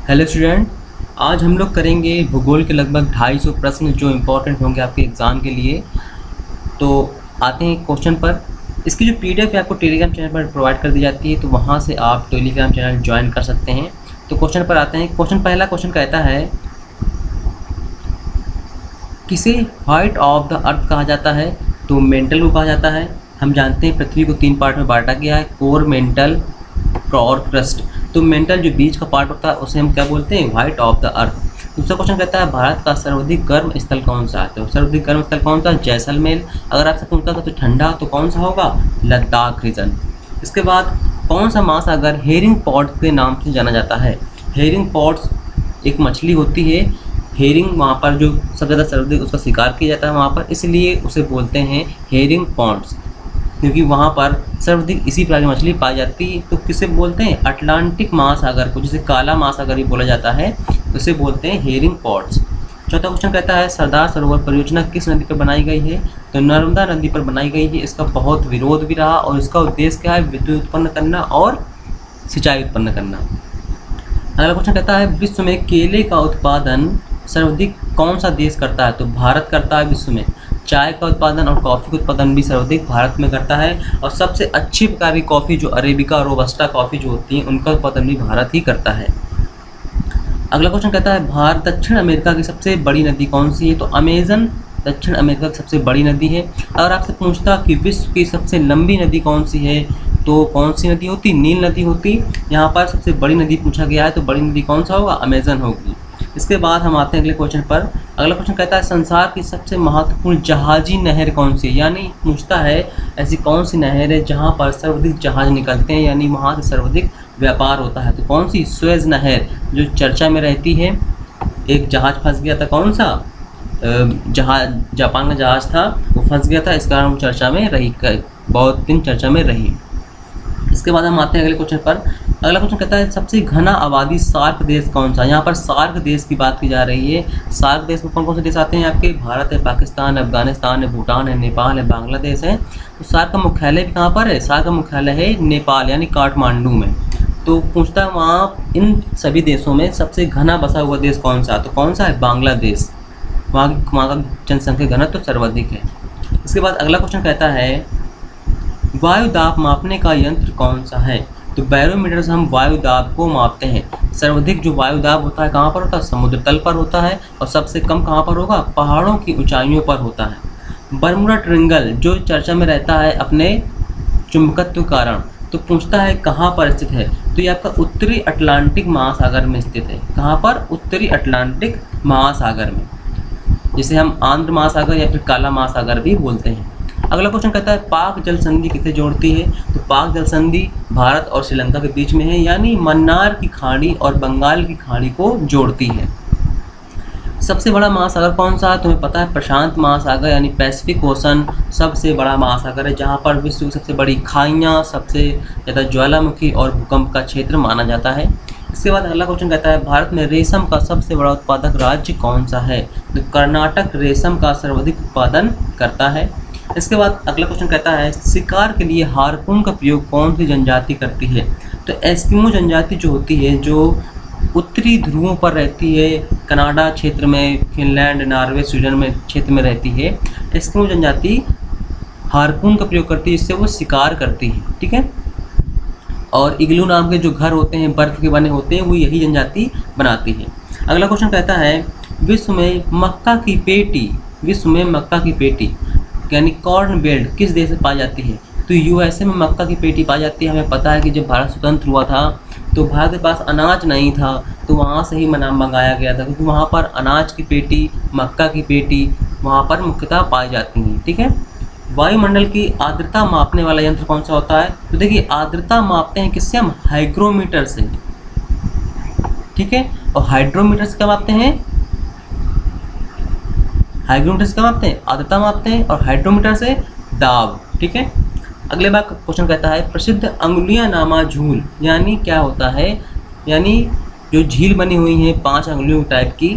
Hello student, आज हम लोग करेंगे भूगोल के लगभग 250 प्रश्न जो इम्पोर्टेंट होंगे आपके एग्ज़ाम के लिए। तो आते हैं क्वेश्चन पर। इसकी जो पीडीएफ है आपको टेलीग्राम चैनल पर प्रोवाइड कर दी जाती है, तो वहाँ से आप टेलीग्राम चैनल ज्वाइन कर सकते हैं। तो क्वेश्चन पर आते हैं। पहला क्वेश्चन कहता है, किसे हाइट ऑफ द अर्थ कहा जाता है? तो मेंटल को कहा जाता है। हम जानते हैं पृथ्वी को 3 पार्ट में बांटा गया है, कोर, मेंटल और क्रस्ट। तो मेंटल जो बीच का पार्ट होता है उसे हम क्या बोलते हैं? Height of the earth. दूसरा क्वेश्चन कहता है, भारत का सर्वाधिक गर्म स्थल कौन सा है? तो सर्वाधिक गर्म स्थल कौन सा? जैसलमेर। अगर आपसे पूछता था तो ठंडा तो कौन सा होगा? लद्दाख रीजन। इसके बाद कौन सा महासागर हेरिंग पॉड्स के नाम से जाना जाता है? हेरिंग पॉड्स एक मछली होती है, हेरिंग वहाँ पर जो सबसे ज़्यादा सर्वाधिक उसका शिकार किया जाता है वहाँ पर, इसलिए उसे बोलते हैं हेरिंग पॉड्स, क्योंकि वहाँ पर सर्वाधिक इसी प्रकार की मछली पाई जाती है। तो किसे बोलते हैं? अटलांटिक महासागर को, जिसे काला महासागर भी बोला जाता है, उसे बोलते हैं हेरिंग पॉड्स। चौथा क्वेश्चन कहता है, सरदार सरोवर परियोजना किस नदी पर बनाई गई है? तो नर्मदा नदी पर बनाई गई है। इसका बहुत विरोध भी रहा और इसका उद्देश्य क्या है? विद्युत उत्पन्न करना और सिंचाई उत्पन्न करना। अगला क्वेश्चन कहता है, विश्व में केले का उत्पादन सर्वाधिक कौन सा देश करता है? तो भारत करता है विश्व में। चाय का उत्पादन और कॉफ़ी का उत्पादन भी सर्वाधिक भारत में करता है, और सबसे अच्छी प्रकार की कॉफ़ी जो अरेबिका और रोबस्टा कॉफ़ी जो होती है उनका उत्पादन भी भारत ही करता है। अगला क्वेश्चन कहता है, भारत दक्षिण अमेरिका की सबसे बड़ी नदी कौन सी है? तो अमेजन दक्षिण अमेरिका की सबसे बड़ी नदी है। अगर आपसे पूछता कि विश्व की सबसे लंबी नदी कौन सी है, तो कौन सी नदी होती? नील नदी होती। यहाँ पर सबसे बड़ी नदी पूछा गया है, तो बड़ी नदी कौन सा होगा? अमेजन होगी। इसके बाद हम आते हैं अगले क्वेश्चन पर। अगला क्वेश्चन कहता है, संसार की सबसे महत्वपूर्ण जहाजी नहर कौन सी है? यानी पूछता है ऐसी कौन सी नहर है जहाँ पर सर्वाधिक जहाज निकलते हैं, यानी वहाँ से सर्वाधिक व्यापार होता है। तो कौन सी? स्वेज नहर जो चर्चा में रहती है। एक जहाज फंस गया था, कौन सा जहाज? जापान का जहाज था, वो फंस गया था, इस कारण वो चर्चा में रही, बहुत दिन चर्चा में रही। इसके बाद हम आते हैं अगले क्वेश्चन पर। अगला क्वेश्चन कहता है, सबसे घना आबादी सार्क देश कौन सा? यहाँ पर सार्क देश की बात की जा रही है। सार्क देश में कौन कौन से देश आते हैं आपके? भारत है, पाकिस्तान है, अफगानिस्तान है, भूटान है, नेपाल है, बांग्लादेश है। तो सार्क का मुख्यालय भी कहाँ पर है? सार्क का मुख्यालय है नेपाल यानी काठमांडू में। तो पूछता है वहाँ इन सभी देशों में सबसे घना बसा हुआ देश कौन सा? तो कौन सा है? बांग्लादेश। वहाँ का जनसंख्या घनत्व तो सर्वाधिक है। इसके बाद अगला क्वेश्चन कहता है, वायु दाब मापने का यंत्र कौन सा है? तो बैरोमीटर से हम वायु दाब को मापते हैं। सर्वाधिक जो वायु दाब होता है कहाँ पर होता है? समुद्र तल पर होता है, और सबसे कम कहाँ पर होगा? पहाड़ों की ऊंचाइयों पर होता है। बर्मुडा ट्रायंगल जो चर्चा में रहता है अपने चुंबकत्व कारण, तो पूछता है कहाँ पर स्थित है? तो ये आपका उत्तरी अटलांटिक महासागर में स्थित है। कहाँ पर? उत्तरी अटलांटिक महासागर में, जिसे हम आंध्र महासागर या फिर काला महासागर भी बोलते हैं। अगला क्वेश्चन कहता है, पाक जल संधि किसे जोड़ती है? तो पाक जल संधि भारत और श्रीलंका के बीच में है, यानी मन्नार की खाड़ी और बंगाल की खाड़ी को जोड़ती है। सबसे बड़ा महासागर कौन सा है? तुम्हें पता है, प्रशांत महासागर यानी पैसिफिक ओशन सबसे बड़ा महासागर है, जहाँ पर विश्व की सबसे बड़ी खाइयाँ, सबसे ज़्यादा ज्वालामुखी और भूकंप का क्षेत्र माना जाता है। इसके बाद अगला क्वेश्चन कहता है, भारत में रेशम का सबसे बड़ा उत्पादक राज्य कौन सा है? तो कर्नाटक रेशम का सर्वाधिक उत्पादन करता है। इसके बाद अगला क्वेश्चन कहता है, शिकार के लिए हार्पून का प्रयोग कौन सी जनजाति करती है? तो एस्किमो जनजाति जो होती है, जो उत्तरी ध्रुवों पर रहती है, कनाडा क्षेत्र में, फिनलैंड, नॉर्वे, स्वीडन में क्षेत्र में रहती है, एस्किमो जनजाति हार्पून का प्रयोग करती है, इससे वो शिकार करती है। ठीक है। और इग्लू नाम के जो घर होते हैं बर्फ़ के बने होते हैं, वो यही जनजाति बनाती है। अगला क्वेश्चन कहता है, विश्व में मक्का की पेटी यानी कॉर्न बेल्ट किस देश में पाई जाती है? तो यूएसए में मक्का की पेटी पाई जाती है। हमें पता है कि जब भारत स्वतंत्र हुआ था तो भारत के पास अनाज नहीं था, तो वहाँ से ही मंगाया गया था, क्योंकि वहाँ पर अनाज की पेटी, मक्का की पेटी वहाँ पर मुख्यतः पाई जाती हैं। ठीक है। वायुमंडल की आर्द्रता मापने वाला यंत्र कौन सा होता है? तो देखिए, आर्द्रता मापते हैं किससे? हम हाइग्रोमीटर से। ठीक है। और हाइड्रोमीटर से क्या मापते हैं? हाइग्रोमीटर से क्या मापते हैं? आर्द्रता मापते हैं, और हाइड्रोमीटर से दाब। ठीक है। अगले बार क्वेश्चन कहता है, प्रसिद्ध अंगुलियां नामा झील यानी क्या होता है? यानी जो झील बनी हुई हैं 5 अंगुलियों टाइप की,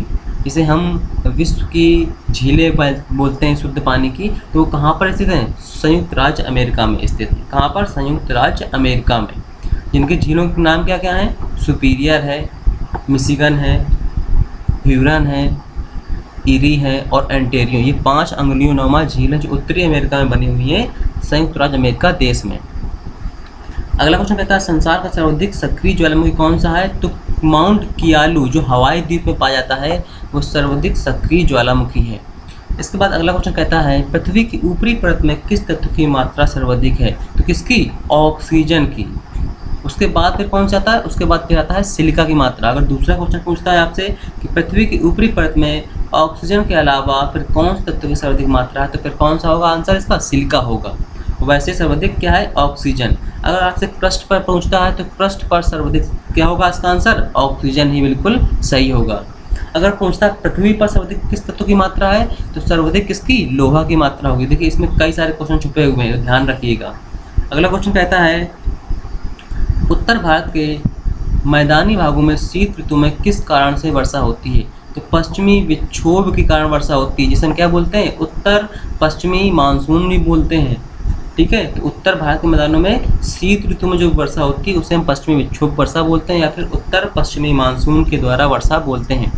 जिसे हम विश्व की झीलें बोलते हैं शुद्ध पानी की, तो कहाँ पर स्थित हैं? संयुक्त राज्य अमेरिका में स्थित है। कहाँ पर? संयुक्त राज्य अमेरिका में। जिनके झीलों के नाम क्या क्या हैं? सुपीरियर है, मिशिगन है, ह्यूरन है, ईरी है और एंटेरियो। ये 5 अंगुलियों झील है जो उत्तरी अमेरिका में बनी हुई है, संयुक्त राज्य अमेरिका देश में। अगला क्वेश्चन कहता है संसार का सर्वाधिक सक्रिय ज्वालामुखी कौन सा है? तो माउंट कियालू जो हवाई द्वीप में पाया जाता है वो सर्वाधिक सक्रिय ज्वालामुखी है। इसके बाद अगला क्वेश्चन कहता है पृथ्वी की ऊपरी परत में किस तत्व की मात्रा सर्वाधिक है? तो किसकी? ऑक्सीजन की। उसके बाद फिर कौन सा आता है? उसके बाद फिर आता है सिलिका की मात्रा। अगर दूसरा क्वेश्चन पूछता है आपसे कि पृथ्वी की ऊपरी परत में ऑक्सीजन के अलावा फिर कौन से तत्व की सर्वाधिक मात्रा है, तो फिर कौन सा होगा आंसर इसका? सिलिका होगा। वैसे सर्वाधिक क्या है? ऑक्सीजन। अगर आपसे पृष्ठ पर पूछता है तो पृष्ठ पर सर्वाधिक क्या होगा इसका आंसर? ऑक्सीजन ही बिल्कुल सही होगा। अगर पूछता है पृथ्वी पर सर्वाधिक किस तत्व की मात्रा है, तो सर्वाधिक किसकी? लोहा की मात्रा होगी। देखिए इसमें कई सारे क्वेश्चन छुपे हुए हैं, ध्यान रखिएगा। अगला क्वेश्चन कहता है उत्तर भारत के मैदानी भागों में शीत ऋतु में किस कारण से वर्षा होती है? तो पश्चिमी विक्षोभ के कारण वर्षा होती है, जिसे हम क्या बोलते हैं? उत्तर पश्चिमी मानसून भी बोलते हैं। ठीक है, तो उत्तर भारत के मैदानों में शीत ऋतु में जो वर्षा होती है उसे हम पश्चिमी विक्षोभ वर्षा बोलते हैं या फिर उत्तर पश्चिमी मानसून के द्वारा वर्षा बोलते हैं।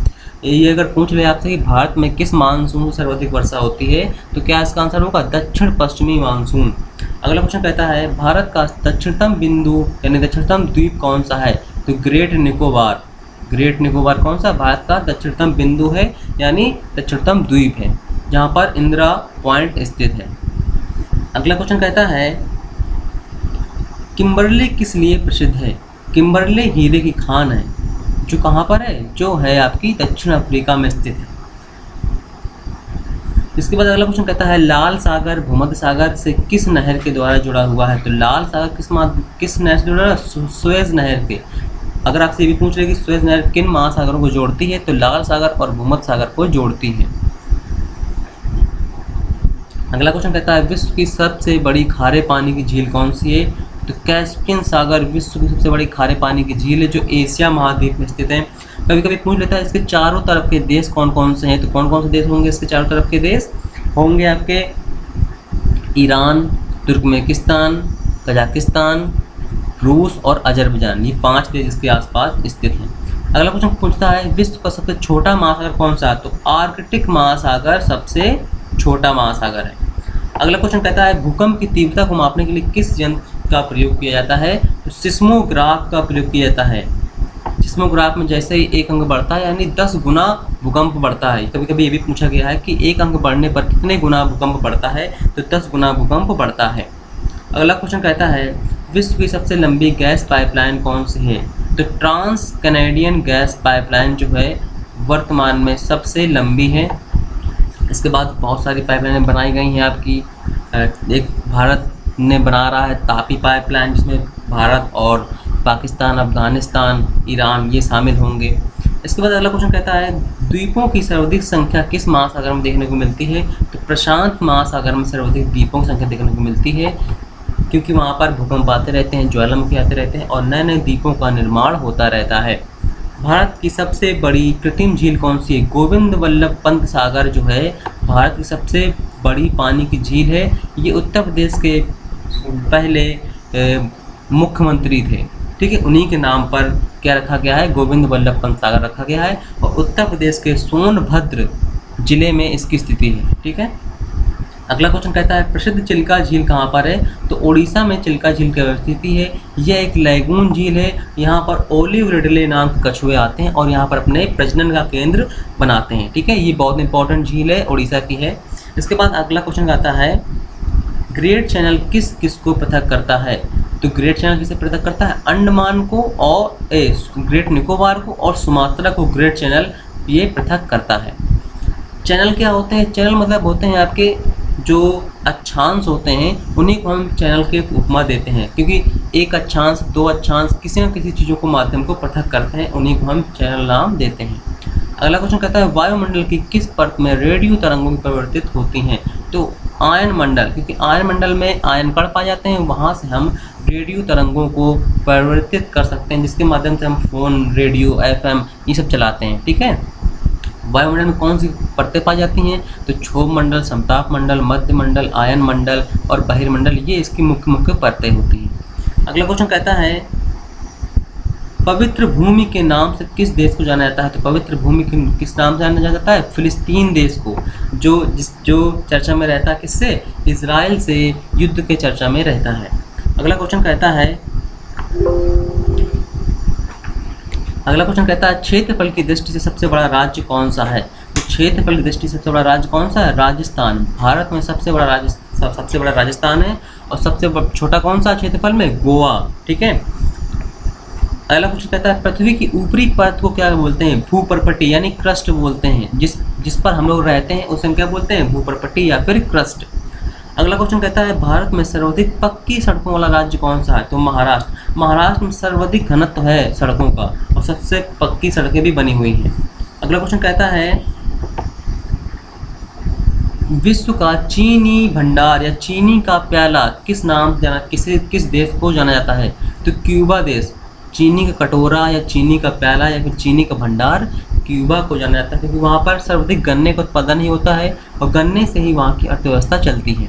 ये अगर पूछ ले आपसे कि भारत में किस मानसून से सर्वाधिक वर्षा होती है, तो क्या इसका आंसर होगा? दक्षिण पश्चिमी मानसून। अगला क्वेश्चन कहता है भारत का दक्षिणतम बिंदु यानी दक्षिणतम द्वीप कौन सा है? तो ग्रेट निकोबार। ग्रेट निकोबार कौन सा? भारत का दक्षिणतम बिंदु है यानी दक्षिणतम द्वीप है, जहाँ पर इंदिरा पॉइंट स्थित है। अगला क्वेश्चन कहता है किम्बरले किस लिए प्रसिद्ध है? किम्बरले हीरे की खान है, जो कहाँ पर है? जो है आपकी दक्षिण अफ्रीका में स्थित है। इसके बाद अगला क्वेश्चन कहता है लाल सागर भूमध्य सागर से किस नहर के द्वारा जुड़ा हुआ है? तो लाल सागर किस नहर से जुड़ा है? सुएज नहर के। अगर आपसे ये भी पूछ रहे कि सुएज नहर किन महासागरों को जोड़ती है, तो लाल सागर और भूमध्य सागर को जोड़ती है। अगला क्वेश्चन कहता है विश्व की सबसे बड़ी खारे पानी की झील कौन सी है? तो कैस्पियन सागर विश्व की सबसे बड़ी खारे पानी की झील है, जो एशिया महाद्वीप में स्थित है। कभी कभी पूछ लेता है इसके चारों तरफ के देश कौन कौन से हैं, तो कौन कौन से देश होंगे इसके चारों तरफ के देश? होंगे आपके ईरान, तुर्कमेनिस्तान, कजाकिस्तान, रूस और अजरबैजान। ये 5 देश इसके आसपास स्थित हैं। अगला क्वेश्चन पूछता है विश्व का सबसे छोटा महासागर कौन सा है? तो आर्कटिक महासागर सबसे छोटा महासागर है। अगला क्वेश्चन कहता है भूकंप की तीव्रता को मापने के लिए किस यंत्र का प्रयोग किया जाता है? तो सिस्मोग्राफ का प्रयोग किया जाता है। सिस्मोग्राफ में जैसे ही एक अंक बढ़ता है यानी 10 गुना भूकंप बढ़ता है। कभी कभी ये भी पूछा गया है कि एक अंक बढ़ने पर कितने गुना भूकंप बढ़ता है, तो 10 गुना भूकंप बढ़ता है। अगला क्वेश्चन कहता है विश्व की सबसे लंबी गैस पाइपलाइन कौन सी है? तो ट्रांस कैनेडियन गैस पाइपलाइन जो है वर्तमान में सबसे लंबी है। इसके बाद बहुत सारी पाइपलाइनें बनाई गई हैं आपकी। एक भारत ने बना रहा है तापी पाइपलाइन, जिसमें भारत और पाकिस्तान, अफगानिस्तान, ईरान ये शामिल होंगे। इसके बाद अगला क्वेश्चन कहता है द्वीपों की सर्वाधिक संख्या किस महासागर में देखने को मिलती है? तो प्रशांत महासागर में सर्वाधिक द्वीपों की संख्या देखने को मिलती है, क्योंकि वहाँ पर भूकंप आते रहते हैं, ज्वालामुखी आते रहते हैं और नए नए द्वीपों का निर्माण होता रहता है। भारत की सबसे बड़ी कृत्रिम झील कौन सी है? गोविंद वल्लभ पंत सागर जो है भारत की सबसे बड़ी पानी की झील है। ये उत्तर प्रदेश के पहले मुख्यमंत्री थे, ठीक है, उन्हीं के नाम पर क्या रखा गया है? गोविंद वल्लभ पंत सागर रखा गया है और उत्तर प्रदेश के सोनभद्र जिले में इसकी स्थिति है। ठीक है। अगला क्वेश्चन कहता है प्रसिद्ध चिल्का झील कहाँ पर है? तो उड़ीसा में चिल्का झील की स्थिति है। यह एक लैगून झील है। यहाँ पर ओलिव रिडले नाम के कछुए आते हैं और यहाँ पर अपने प्रजनन का केंद्र बनाते हैं। ठीक है, ये बहुत इंपॉर्टेंट झील है, उड़ीसा की है। इसके बाद अगला क्वेश्चन आता है ग्रेट चैनल किस किस को पृथक करता है? तो ग्रेट चैनल किसे पृथक करता है? अंडमान को और ग्रेट निकोबार को और सुमात्रा को ग्रेट चैनल ये पृथक करता है। चैनल क्या होते हैं? चैनल मतलब होते हैं आपके जो अक्षांश होते हैं, उन्हीं को हम चैनल के उपमा देते हैं, क्योंकि एक अक्षांश, दो अक्षांश किसी न किसी चीज़ों को माध्यम को पृथक करते हैं, उन्हीं को हम चैनल नाम देते हैं। अगला क्वेश्चन कहता है वायुमंडल की किस परत में रेडियो तरंगों की परिवर्तित होती हैं? तो आयन मंडल, क्योंकि आयन मंडल में आयन कण पाए जाते हैं, वहाँ से हम रेडियो तरंगों को परिवर्तित कर सकते हैं, जिसके माध्यम से हम फ़ोन, रेडियो, FM ये सब चलाते हैं। ठीक है। वायुमंडल में कौन सी परतें पाई जाती हैं? तो क्षोभ मंडल, समताप मंडल, मध्य मंडल, आयन मंडल और बहिर्मंडल, ये इसकी मुख्य मुख्य परतें होती हैं। अगला क्वेश्चन कहता है पवित्र भूमि के नाम से किस देश को जाना जाता है? तो पवित्र भूमि किस नाम से जाना जाता है? फिलिस्तीन देश को, जो चर्चा में रहता है किससे? इजराइल से युद्ध के चर्चा में रहता है। अगला क्वेश्चन कहता है क्षेत्रफल की दृष्टि से सबसे बड़ा राज्य कौन सा है? तो क्षेत्रफल की दृष्टि से सबसे बड़ा राज्य कौन सा है? राजस्थान। भारत में सबसे बड़ा राजस्थान है, और सबसे छोटा कौन सा क्षेत्रफल में? गोवा। ठीक है। अगला क्वेश्चन कहता है पृथ्वी की ऊपरी परत को क्या बोलते हैं? भूपर्पटी यानी क्रस्ट बोलते हैं। जिस पर हम लोग रहते हैं उसे हम क्या बोलते हैं? भूपर्पटी या फिर क्रस्ट। अगला क्वेश्चन कहता है भारत में सर्वाधिक पक्की सड़कों वाला राज्य कौन सा है? तो महाराष्ट्र। महाराष्ट्र में सर्वाधिक घनत्व है सड़कों का, और सबसे पक्की सड़कें भी बनी हुई हैं। अगला क्वेश्चन कहता है विश्व का चीनी भंडार या चीनी का प्याला किस नाम से किस देश को जाना जाता है? तो क्यूबा देश। चीनी का कटोरा या चीनी का प्याला या फिर चीनी का भंडार क्यूबा को जाना जाता है, क्योंकि वहाँ पर सर्वाधिक गन्ने का उत्पादन ही होता है, और गन्ने से ही वहाँ की अर्थव्यवस्था चलती है।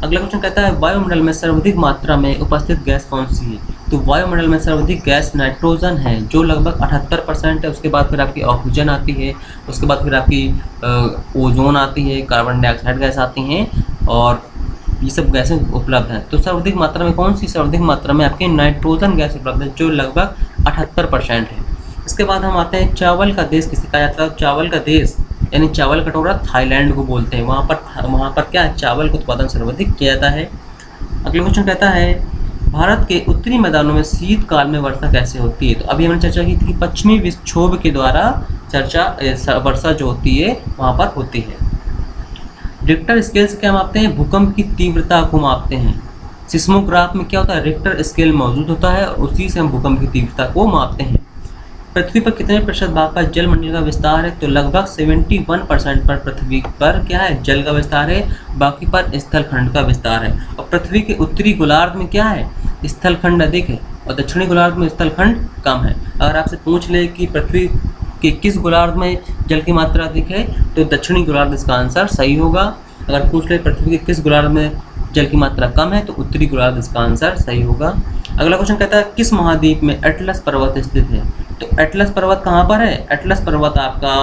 अगला क्वेश्चन कहता है वायुमंडल में सर्वाधिक मात्रा में उपस्थित गैस कौन सी है? तो वायुमंडल में सर्वाधिक गैस नाइट्रोजन है, जो लगभग 78% है। उसके बाद फिर आपकी ऑक्सीजन आती है, उसके बाद फिर आपकी ओजोन आती है, कार्बन डाइऑक्साइड गैस आती हैं, और ये सब गैसें उपलब्ध हैं। तो सर्वाधिक मात्रा में कौन सी? सर्वाधिक मात्रा में आपकी नाइट्रोजन गैस उपलब्ध है, जो लगभग 78% है। इसके बाद हम आते हैं चावल का देश किसे कहा जाता है? चावल का देश यानी चावल कटोरा थाईलैंड को बोलते हैं। वहाँ पर क्या है? चावल का उत्पादन सर्वाधिक किया जाता है। अगला क्वेश्चन कहता है भारत के उत्तरी मैदानों में शीतकाल में वर्षा कैसे होती है? तो अभी हमने चर्चा की थी कि पश्चिमी विक्षोभ के द्वारा वर्षा जो होती है वहाँ पर होती है। रिक्टर स्केल से क्या मापते हैं? भूकंप की तीव्रता को मापते हैं। सिस्मोग्राफ में क्या होता है? रिक्टर स्केल मौजूद होता है, और उसी से हम भूकंप की तीव्रता को मापते हैं। पृथ्वी पर कितने प्रतिशत भाग पर जलमंडल का विस्तार है? तो लगभग 71% पर पृथ्वी पर क्या है? जल का विस्तार है, बाकी पर स्थलखंड का विस्तार है। और पृथ्वी के उत्तरी गोलार्ध में क्या है? स्थलखंड अधिक है, और दक्षिणी गोलार्ध में स्थलखंड कम है। अगर आपसे पूछ ले कि पृथ्वी के किस गोलार्ध में जल की मात्रा अधिक है, तो दक्षिणी गोलार्ध इसका आंसर सही होगा। अगर पूछ ले पृथ्वी के किस गोलार्ध में जल की मात्रा कम है, तो उत्तरी गोलार्ध इसका आंसर सही होगा। अगला क्वेश्चन कहता है किस महाद्वीप में एटलस पर्वत स्थित है? तो एटलस पर्वत कहाँ पर है? एटलस पर्वत आपका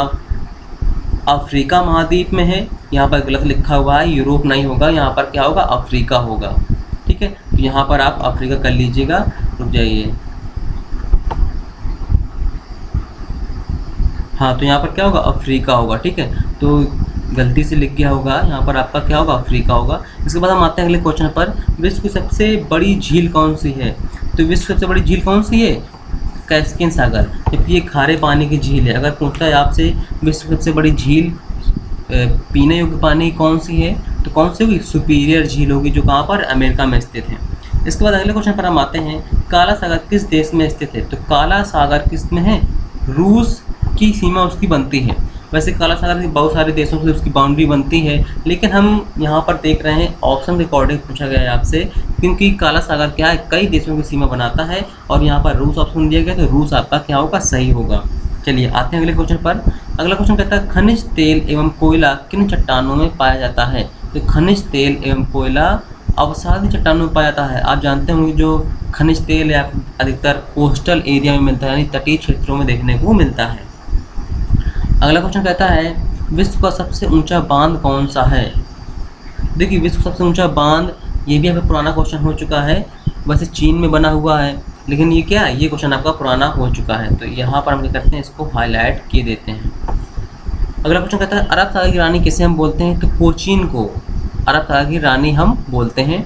अफ्रीका महाद्वीप में है। यहाँ पर गलत लिखा हुआ है, यूरोप नहीं होगा, यहाँ पर क्या होगा? अफ्रीका होगा। ठीक है, तो यहाँ पर आप अफ्रीका कर लीजिएगा। रुक जाइए, हाँ, तो यहाँ पर क्या होगा? अफ्रीका होगा। ठीक है, तो गलती से लिख गया होगा, यहाँ पर आपका क्या होगा? अफ्रीका होगा। इसके बाद हम आते हैं अगले क्वेश्चन पर, विश्व की सबसे बड़ी झील कौन सी है? तो विश्व की सबसे बड़ी झील कौन सी है? कैस्पियन सागर, जबकि ये खारे पानी की झील है। अगर पूछता है आपसे विश्व की सबसे बड़ी झील पीने योग्य पानी कौन सी है, तो कौन सी होगी? सुपीरियर झील होगी, जो कहाँ पर? अमेरिका में स्थित है। इसके बाद अगले क्वेश्चन पर हम आते हैं, काला सागर किस देश में स्थित है? तो काला सागर किस में है? रूस की सीमा उसकी बनती है। वैसे काला सागर बहुत सारे देशों से उसकी बाउंड्री बनती है, लेकिन हम यहाँ पर देख रहे हैं ऑप्शन के अकॉर्डिंग पूछा गया है आपसे, क्योंकि काला सागर क्या है? कई देशों की सीमा बनाता है, और यहाँ पर रूस ऑप्शन दिया गया, तो रूस आपका क्या होगा? सही होगा। चलिए आते हैं अगले क्वेश्चन पर। अगला क्वेश्चन कहता है खनिज तेल एवं कोयला किन चट्टानों में पाया जाता है? तो खनिज तेल एवं कोयला अवसादी चट्टानों में पाया जाता है। आप जानते होंगे जो खनिज तेल या अधिकतर कोस्टल एरिया में मिलता है, यानी तटीय क्षेत्रों में देखने को मिलता है। अगला क्वेश्चन कहता है विश्व का सबसे ऊंचा बांध कौन सा है? देखिए, विश्व का सबसे ऊंचा बांध, ये भी आपका पुराना क्वेश्चन हो चुका है। वैसे चीन में बना हुआ है, लेकिन ये क्या है? ये क्वेश्चन आपका पुराना हो चुका है, तो यहाँ पर हम क्या करते हैं? इसको हाईलाइट किए देते हैं। अगला क्वेश्चन कहता है अरब सागर की रानी किसे हम बोलते हैं? तो कोचीन को अरब सागर की रानी हम बोलते हैं।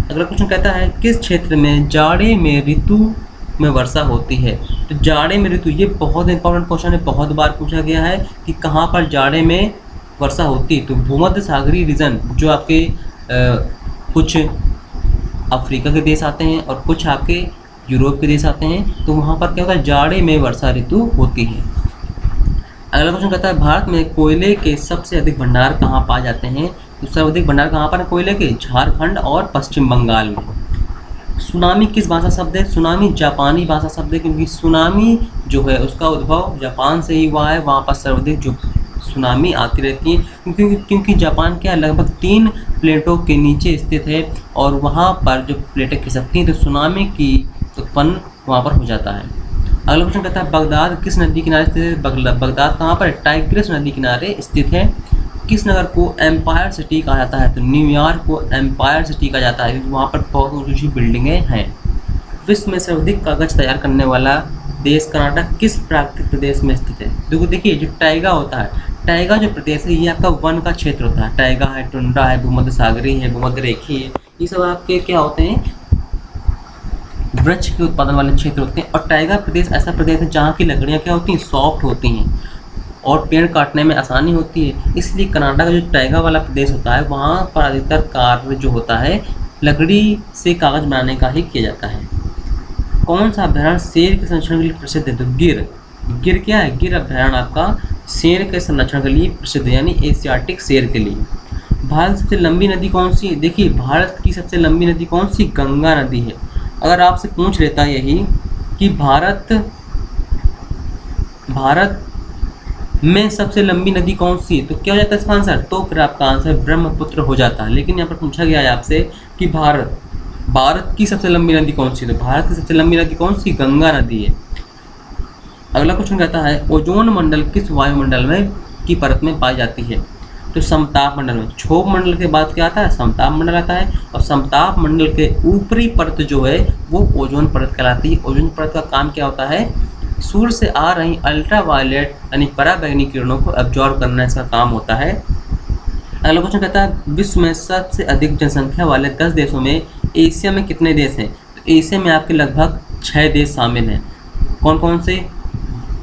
अगला क्वेश्चन कहता है किस क्षेत्र में जाड़े में ऋतु में वर्षा होती है? तो जाड़े में ऋतु, ये बहुत इंपॉर्टेंट क्वेश्चन है, बहुत बार पूछा गया है कि कहाँ पर जाड़े में वर्षा होती है। तो भूमध्य सागरीय रीजन, जो आपके कुछ अफ्रीका के देश आते हैं और कुछ आपके यूरोप के देश आते हैं, तो वहाँ पर क्या होता है? जाड़े में वर्षा ऋतु होती है। अगला क्वेश्चन कहता है भारत में कोयले के सबसे अधिक भंडार कहाँ पाए जाते हैं? तो सर्वाधिक भंडार कहाँ पर है कोयले के? झारखंड और पश्चिम बंगाल में। सुनामी किस भाषा शब्द है? सुनामी जापानी भाषा शब्द है, क्योंकि सुनामी जो है उसका उद्भव जापान से ही हुआ है। वहाँ पर सर्वाधिक जो सुनामी आती रहती है, क्योंकि जापान क्या लगभग 3 प्लेटों के नीचे स्थित है, और वहाँ पर जो प्लेटें खिसकती हैं तो सुनामी की उत्पन्न वहाँ पर हो जाता है। अगला क्वेश्चन कहता है बगदाद किस नदी किनारे स्थित है? बगदाद कहाँ पर? टाइग्रिस नदी किनारे स्थित है। किस नगर को एम्पायर सिटी कहा जाता है? तो न्यूयॉर्क को एम्पायर सिटी कहा जाता है क्योंकि वहाँ पर बहुत ऊँची बिल्डिंगें हैं। विश्व में सर्वाधिक कागज तैयार करने वाला देश कर्नाटक किस प्राकृतिक प्रदेश में स्थित है? देखिए जो टाइगा होता है, टाइगा जो प्रदेश है ये आपका वन का क्षेत्र होता है। टाइगा है, टुंड्रा है, भूमध्य सागरी है, भूमध्य रेखीय है, ये सब आपके क्या होते हैं? वृक्ष के उत्पादन वाले क्षेत्र होते हैं। और टाइगा प्रदेश ऐसा प्रदेश है जहाँ की लकड़ियाँ क्या होती हैं? सॉफ्ट होती हैं और पेड़ काटने में आसानी होती है। इसलिए कर्नाटक का जो टाइगा वाला प्रदेश होता है वहाँ पर अधिकतर कार्य जो होता है लकड़ी से कागज बनाने का ही किया जाता है। कौन सा अभ्यारण्य शेर के संरक्षण के लिए प्रसिद्ध है? तो गिर क्या है? गिर अभ्यारण्य आपका शेर के संरक्षण के लिए प्रसिद्ध है, यानी एशियाटिक शेर के लिए। भारत की सबसे लंबी नदी कौन सी है? देखिए भारत की सबसे लंबी नदी कौन सी? गंगा नदी है। अगर आपसे पूछ लेता है यही कि भारत में सबसे लंबी नदी कौन सी है तो क्या हो जाता है इसका आंसर? तो फिर आपका आंसर ब्रह्मपुत्र हो जाता है। लेकिन यहाँ पर पूछा गया है आपसे कि भारत की सबसे लंबी नदी कौन सी है? तो भारत की सबसे लंबी नदी कौन सी? गंगा नदी है। अगला क्वेश्चन कहता है ओजोन मंडल किस वायुमंडल में की परत में पाई जाती है? तो समताप मंडल में। क्षोभ मंडल के बाद क्या आता है? समताप मंडल आता है। और समताप मंडल के ऊपरी परत जो है वो ओजोन परत कहलाती है। ओजोन परत का काम क्या होता है? सूर्य से आ रही अल्ट्रावायलेट यानी पराबैंगनी किरणों को एब्जॉर्ब करना इसका काम होता है। अगला क्वेश्चन कहता है विश्व में सबसे अधिक जनसंख्या वाले 10 देशों में एशिया में कितने देश हैं? तो एशिया में आपके लगभग 6 देश शामिल हैं। कौन कौन से?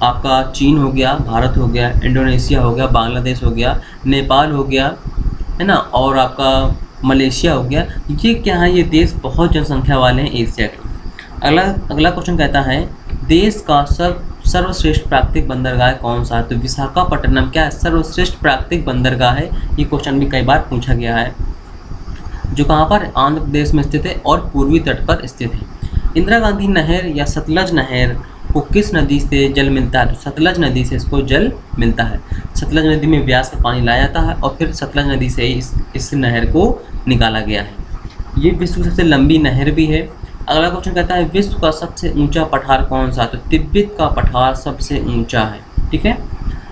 आपका चीन हो गया, भारत हो गया, इंडोनेशिया हो गया, बांग्लादेश हो गया, नेपाल हो गया, है ना, और आपका मलेशिया हो गया। ये क्या है? ये देश बहुत जनसंख्या वाले हैं एशिया के। अगला क्वेश्चन कहता है देश का सर्वश्रेष्ठ प्राकृतिक बंदरगाह कौन सा है? तो विशाखापट्टनम क्या है? सर्वश्रेष्ठ प्राकृतिक बंदरगाह है। ये क्वेश्चन भी कई बार पूछा गया है, जो कहाँ पर? आंध्र प्रदेश में स्थित है और पूर्वी तट पर स्थित है। इंदिरा गांधी नहर या सतलज नहर को किस नदी से जल मिलता है? तो सतलज नदी से इसको जल मिलता है। सतलज नदी में व्यास का पानी लाया जाता है और फिर सतलज नदी से इस नहर को निकाला गया है। ये विश्व की सबसे लंबी नहर भी है। अगला क्वेश्चन कहता है विश्व का सबसे ऊंचा पठार कौन सा? तो तिब्बत का पठार सबसे ऊंचा है। ठीक है।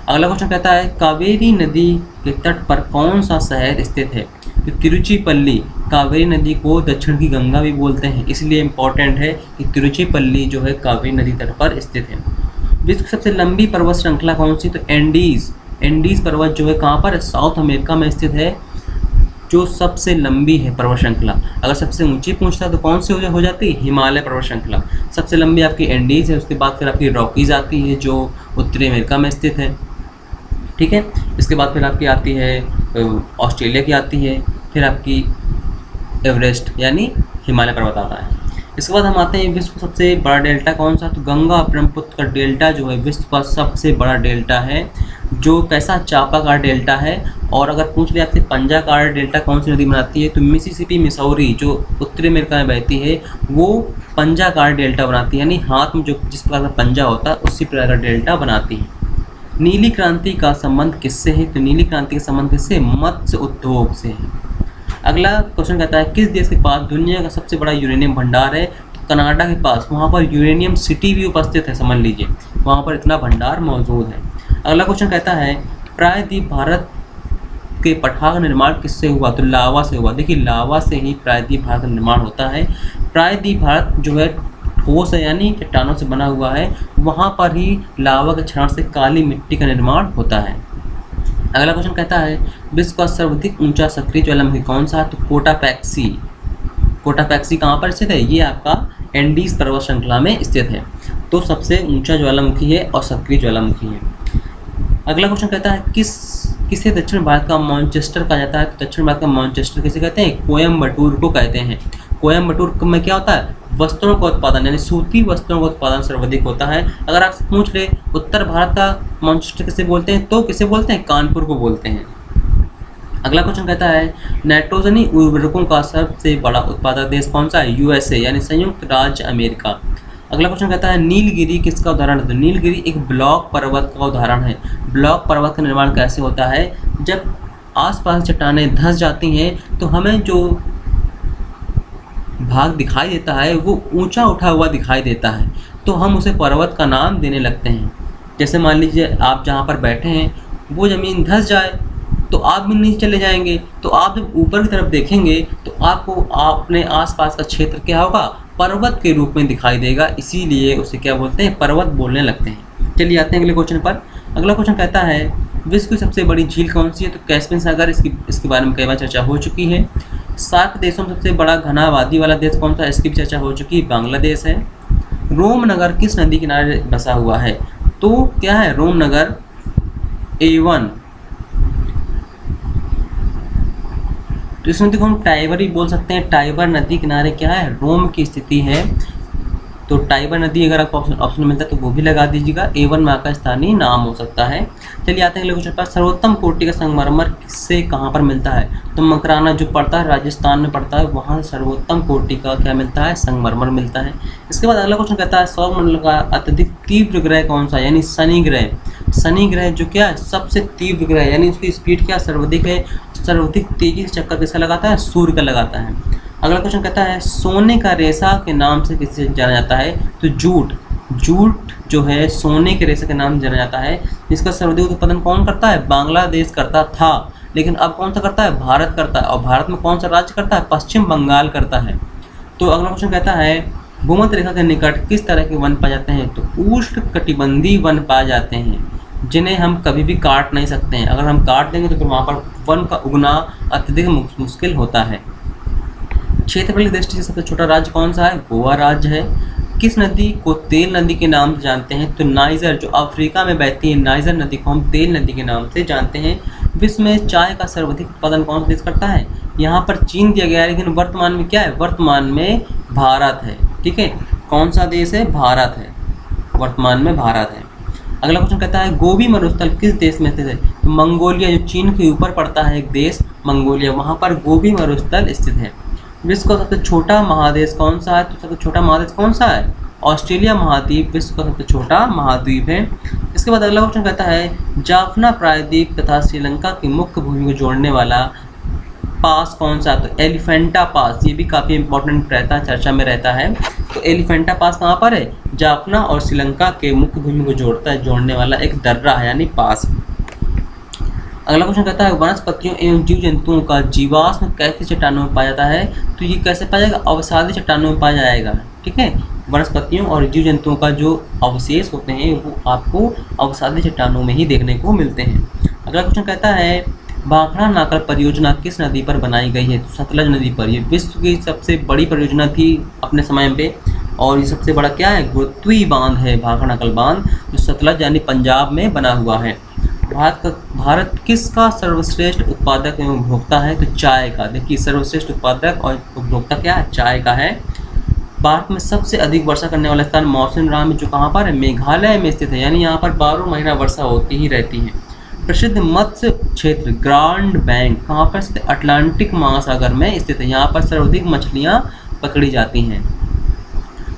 अगला क्वेश्चन कहता है कावेरी नदी के तट पर कौन सा शहर स्थित है? तो तिरुचिपल्ली। कावेरी नदी को दक्षिण की गंगा भी बोलते हैं, इसलिए इम्पोर्टेंट है कि तिरुचिपल्ली जो है कावेरी नदी तट पर स्थित है। विश्व की सबसे लंबी पर्वत श्रृंखला कौन सी? तो एंडीज पर्वत जो है कहाँ पर? साउथ अमेरिका में स्थित है, जो सबसे लंबी है पर्वत श्रृंखला। अगर सबसे ऊंची पूछता तो कौन सी हो जाती? हिमालय पर्वत श्रृंखला। सबसे लंबी आपकी एंडीज है, उसके बाद फिर आपकी रॉकीज आती है जो उत्तरी अमेरिका में स्थित है। ठीक है। इसके बाद फिर आपकी आती है ऑस्ट्रेलिया की आती है, फिर आपकी एवरेस्ट यानी हिमालय पर्वत आता है। इसके बाद हम आते हैं विश्व का सबसे बड़ा डेल्टा कौन सा? तो गंगा ब्रह्मपुत्र का डेल्टा जो है विश्व का सबसे बड़ा डेल्टा है, जो कैसा? चापाकार डेल्टा है। और अगर पूछ लिया आपसे पंजाकार डेल्टा कौन सी नदी बनाती है? तो मिसिसिपी मिसौरी जो उत्तरी अमेरिका में बहती है वो पंजाकार डेल्टा बनाती है, यानी हाथ में जो जिस प्रकार का पंजा होता है उसी प्रकार का डेल्टा बनाती है। नीली क्रांति का संबंध किससे है? तो नीली क्रांति का संबंध किससे? मत्स्य उद्योग से है। अगला क्वेश्चन कहता है किस देश के पास दुनिया का सबसे बड़ा यूरेनियम भंडार है? तो कनाडा के पास। वहाँ पर यूरेनियम सिटी भी उपस्थित है, समझ लीजिए वहाँ पर इतना भंडार मौजूद है। अगला क्वेश्चन कहता है प्रायद्वीप भारत के पठार का निर्माण किससे हुआ? तो लावा से हुआ। देखिए लावा से ही प्रायद्वीप भारत का निर्माण होता है। प्रायद्वीप भारत जो है ठोस है यानी चट्टानों से बना हुआ है, वहाँ पर ही लावा के क्षरण से काली मिट्टी का निर्माण होता है। अगला क्वेश्चन कहता है विश्व का सर्वाधिक ऊंचा सक्रिय ज्वालामुखी कौन सा है? तो कोटापैक्सी कहाँ पर स्थित है? ये आपका एंडीज पर्वत श्रृंखला में स्थित है। तो सबसे ऊंचा ज्वालामुखी है और सक्रिय ज्वालामुखी है। अगला क्वेश्चन कहता है किसे दक्षिण भारत का मैनचेस्टर कहा जाता है? तो दक्षिण भारत का मैनचेस्टर किसे कहते हैं? कोयम्बटूर को कहते हैं। कोयम्बटूर में क्या होता है? वस्त्रों का उत्पादन यानी सूती वस्त्रों का उत्पादन सर्वाधिक होता है। अगर आपसे पूछ ले उत्तर भारत का मैनचेस्टर किसे बोलते हैं? तो किसे बोलते हैं? कानपुर को बोलते हैं। अगला क्वेश्चन कहता है नाइट्रोजनी उर्वरकों का सबसे बड़ा उत्पादक देश कौन सा है? यूएसए यानी संयुक्त राज्य अमेरिका। अगला क्वेश्चन कहता है नीलगिरी किसका उदाहरण है? तो नीलगिरी एक ब्लॉक पर्वत का उदाहरण है। ब्लॉक पर्वत का निर्माण कैसे होता है? जब आसपास चट्टानें धंस जाती हैं तो हमें जो भाग दिखाई देता है वो ऊंचा उठा हुआ दिखाई देता है। तो हम उसे पर्वत का नाम देने लगते हैं। जैसे मान लीजिए आप जहाँ पर बैठे हैं वो ज़मीन धंस जाए तो आप भी नीचे चले जाएंगे, तो आप जब ऊपर की तरफ देखेंगे तो आपको अपने आसपास का क्षेत्र क्या होगा, पर्वत के रूप में दिखाई देगा, इसीलिए उसे क्या बोलते हैं, पर्वत बोलने लगते हैं। चलिए आते हैं अगले क्वेश्चन पर। अगला क्वेश्चन कहता है विश्व की सबसे बड़ी झील कौन सी है, तो कैस्पियन सागर, इसके बारे में कई बार चर्चा हो चुकी है। सार्क देशों में सबसे बड़ा घना आबादी वाला देश कौन सा, इसकी भी चर्चा हो चुकी है, बांग्लादेश है। रोम नगर किस नदी किनारे बसा हुआ है, तो क्या है रोम नगर, एवन, तो इस नदी को हम टाइबर ही बोल सकते हैं। टाइबर नदी किनारे क्या है, रोम की स्थिति है, तो टाइबर नदी अगर आपको ऑप्शन मिलता है तो वो भी लगा दीजिएगा। एवन वहाँ का स्थानीय नाम हो सकता है। चलिए आते हैं अगले क्वेश्चन पर। सर्वोत्तम कोटि का संगमरमर किससे कहाँ पर मिलता है, तो मकराना जो पड़ता है राजस्थान में पड़ता है, वहाँ सर्वोत्तम कोटि का क्या मिलता है, संगमरमर मिलता है। इसके बाद अगला क्वेश्चन कहता है सौरमंडल का अत्यधिक तीव्र ग्रह कौन सा, यानी शनि ग्रह। शनि ग्रह जो क्या है सबसे तीव्र ग्रह, यानी उसकी स्पीड क्या सर्वाधिक है, सर्वाधिक तेजी से चक्कर किसका लगाता है, सूर्य का लगाता है। अगला क्वेश्चन कहता है सोने का रेशा के नाम से किसे जाना जाता है, तो जूट। जूट जो है सोने के रेशे के नाम से जाना जाता है, जिसका सर्वाधिक उत्पादन कौन करता है, बांग्लादेश करता था, लेकिन अब कौन सा करता है, भारत करता है। और भारत में कौन सा राज्य करता है, पश्चिम बंगाल करता है। तो अगला क्वेश्चन कहता है भूमध्य रेखा के निकट किस तरह के वन पाए जाते हैं, तो उष्णकटिबंधीय वन पाए जाते हैं, जिन्हें हम कभी भी काट नहीं सकते हैं। अगर हम काट देंगे तो फिर वहाँ पर वन का उगना अत्यधिक मुश्किल होता है। क्षेत्रफल की दृष्टि से सबसे छोटा राज्य कौन सा है, गोवा राज्य है। किस नदी को तेल नदी के नाम से जानते हैं, तो नाइजर, जो अफ्रीका में बहती है नाइजर नदी को हम तेल नदी के नाम से जानते हैं। विश्व में चाय का सर्वाधिक उत्पादन कौन सा देश करता है, यहाँ पर चीन दिया गया है, लेकिन वर्तमान में क्या है, वर्तमान में भारत है। ठीक है, कौन सा देश है, भारत है, वर्तमान में भारत है। अगला क्वेश्चन कहता है गोबी मरुस्थल किस देश में स्थित है, तो मंगोलिया, जो चीन के ऊपर पड़ता है एक देश मंगोलिया, वहाँ पर गोबी मरुस्थल स्थित है। विश्व का सबसे छोटा महादेश कौन सा है, तो सबसे छोटा महादेश कौन सा है, ऑस्ट्रेलिया महाद्वीप विश्व का सबसे छोटा महाद्वीप है। इसके बाद अगला क्वेश्चन कहता है जाफना प्रायद्वीप तथा श्रीलंका की मुख्य भूमि को जोड़ने वाला पास कौन सा, तो एलिफेंटा पास, ये भी काफ़ी इंपॉर्टेंट रहता है, चर्चा में रहता है। तो एलिफेंटा पास कहाँ पर है, जाफना और श्रीलंका के मुख्य भूमि को जोड़ने वाला एक दर्रा है, यानी पास। अगला क्वेश्चन कहता है वनस्पतियों एवं जीव जंतुओं का जीवाश्म कैसी चट्टानों में पाया जाता है, तो ये कैसे पाया जाएगा, अवसादी चट्टानों में पाया जाएगा। ठीक है, वनस्पतियों और जीव जंतुओं का जो अवशेष होते हैं वो आपको अवसादी चट्टानों में ही देखने को मिलते हैं। अगला क्वेश्चन कहता है भाखड़ा नाकर परियोजना किस नदी पर बनाई गई है, तो सतलज नदी पर। ये विश्व की सबसे बड़ी परियोजना थी अपने समय पे, और ये सबसे बड़ा क्या है, गुरुत्वीय बांध है, भाखड़ा नाकल बांध, जो सतलज यानी पंजाब में बना हुआ है। भारत किसका सर्वश्रेष्ठ उत्पादक एवं उपभोक्ता है, तो चाय का। देखिए सर्वश्रेष्ठ उत्पादक और उपभोक्ता क्या है, चाय का है। भारत में सबसे अधिक वर्षा करने वाला स्थान मौसिनराम जो कहाँ पर है, मेघालय में स्थित है, यानी यहाँ पर 12 महीना वर्षा होती ही रहती है। प्रसिद्ध मत्स्य क्षेत्र ग्रांड बैंक कहाँ पर स्थित, अटलांटिक महासागर में स्थित है, यहाँ पर सर्वाधिक मछलियाँ पकड़ी जाती हैं।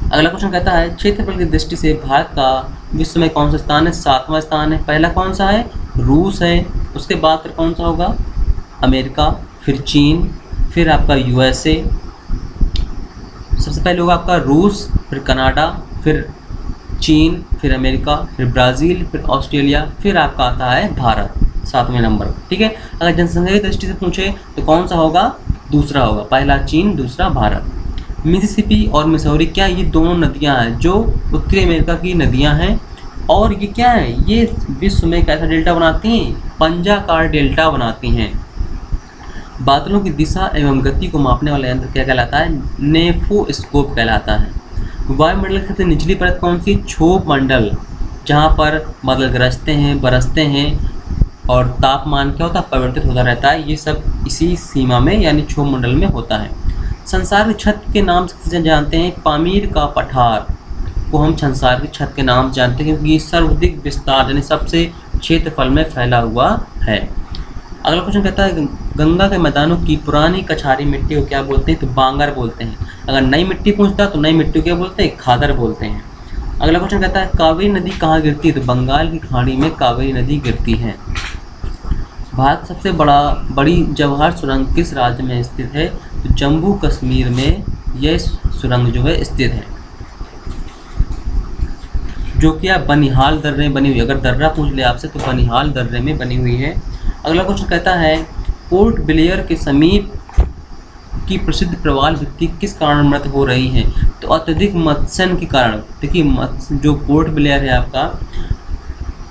अगला क्वेश्चन कहता है क्षेत्रफल की दृष्टि से भारत का विश्व में कौन सा स्थान है, 7वां स्थान है। पहला कौन सा है, रूस है, उसके बाद फिर कौन सा होगा, अमेरिका, फिर चीन, फिर आपका यूएसए। सबसे पहले होगा आपका रूस, फिर कनाडा, फिर चीन, फिर अमेरिका, फिर ब्राज़ील, फिर ऑस्ट्रेलिया, फिर आपका आता है भारत 7वें नंबर। ठीक है, अगर जनसंख्या की दृष्टि से पूछे तो कौन सा होगा, दूसरा होगा, पहला चीन, दूसरा भारत। मिसिसिपी और मिसौरी क्या, ये दोनों नदियां हैं जो उत्तरी अमेरिका की नदियां हैं, और ये क्या है, ये विश्व में कैसा डेल्टा बनाती हैं, पंजाकार डेल्टा बनाती हैं। बादलों की दिशा एवं गति को मापने वाला यंत्र क्या कहलाता है, नेफोस्कोप कहलाता है। वायुमंडल की सबसे निचली परत कौन सी, क्षोभ मंडल, जहाँ पर बादल गरजते हैं, बरसते हैं और तापमान क्या होता है, परिवर्तित होता रहता है, ये सब इसी सीमा में यानी क्षोभ मंडल में होता है। संसार की छत के नाम से जानते हैं, पामीर का पठार को हम संसार की छत के नाम से जानते हैं, क्योंकि ये सर्वाधिक विस्तार यानी सबसे क्षेत्रफल में फैला हुआ है। अगला क्वेश्चन कहता है गंगा के मैदानों की पुरानी कछारी मिट्टी को क्या बोलते हैं, तो बांगर बोलते हैं। अगर नई मिट्टी पूछता तो नई मिट्टी को क्या बोलते हैं, खादर बोलते हैं। अगला क्वेश्चन कहता है कावेरी नदी कहाँ गिरती है, तो बंगाल की खाड़ी में कावेरी नदी गिरती है। भारत सबसे बड़ी जवाहर सुरंग किस राज्य में स्थित है, तो जम्मू कश्मीर में यह सुरंग जो है स्थित है। जो कि आप बनिहाल दर्रे में बनी हुई, अगर दर्रा पूछ ले आपसे तो बनिहाल दर्रे में बनी हुई है। अगला क्वेश्चन कहता है पोर्ट ब्लेयर के समीप की प्रसिद्ध प्रवाल भित्ति किस कारण मृत हो रही है? तो अत्यधिक मत्स्य के कारण। देखिए जो पोर्ट ब्लेयर है आपका,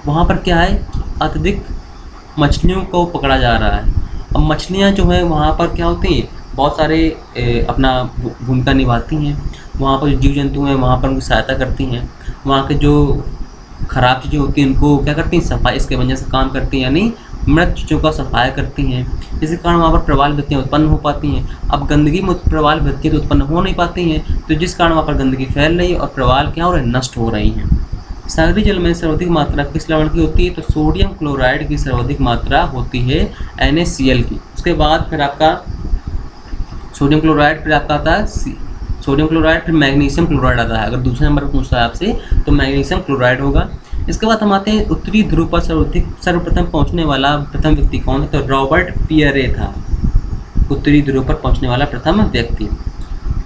वहाँ पर क्या है, अत्यधिक मछलियों को पकड़ा जा रहा है। अब मछलियाँ जो है वहाँ पर क्या होती हैं, बहुत सारे अपना भूमिका निभाती हैं। वहाँ पर जो जीव जंतु हैं वहाँ पर उनकी सहायता करती हैं। वहाँ के जो ख़राब चीज़ें होती हैं उनको क्या करती हैं, सफाई, इसके वजह से काम करती हैं, यानी मृत चीज़ों का सफाया करती हैं। इसी कारण वहाँ पर प्रवाल भित्तियाँ उत्पन्न हो पाती हैं। अब गंदगी में प्रवाल भित्तियाँ तो उत्पन्न हो नहीं पाती हैं, तो जिस कारण वहाँ पर गंदगी फैल रही है और प्रवाल क्या हो रहे हैं, नष्ट हो रही हैं। सागरी जल में सर्वाधिक मात्रा किस लवण की होती है? तो सोडियम क्लोराइड की सर्वाधिक मात्रा होती है NaCl की। उसके बाद फिर आपका सोडियम क्लोराइड, फिर आपका आता है सोडियम क्लोराइड, फिर मैग्नीशियम क्लोराइड आता है। अगर दूसरे नंबर पर पूछता है आपसे तो मैग्नीशियम क्लोराइड होगा। इसके बाद हम आते हैं उत्तरी ध्रुव पर सर्वप्रथम पहुंचने वाला प्रथम व्यक्ति कौन है? तो रॉबर्ट पियरे था उत्तरी ध्रुव पर पहुंचने वाला प्रथम व्यक्ति।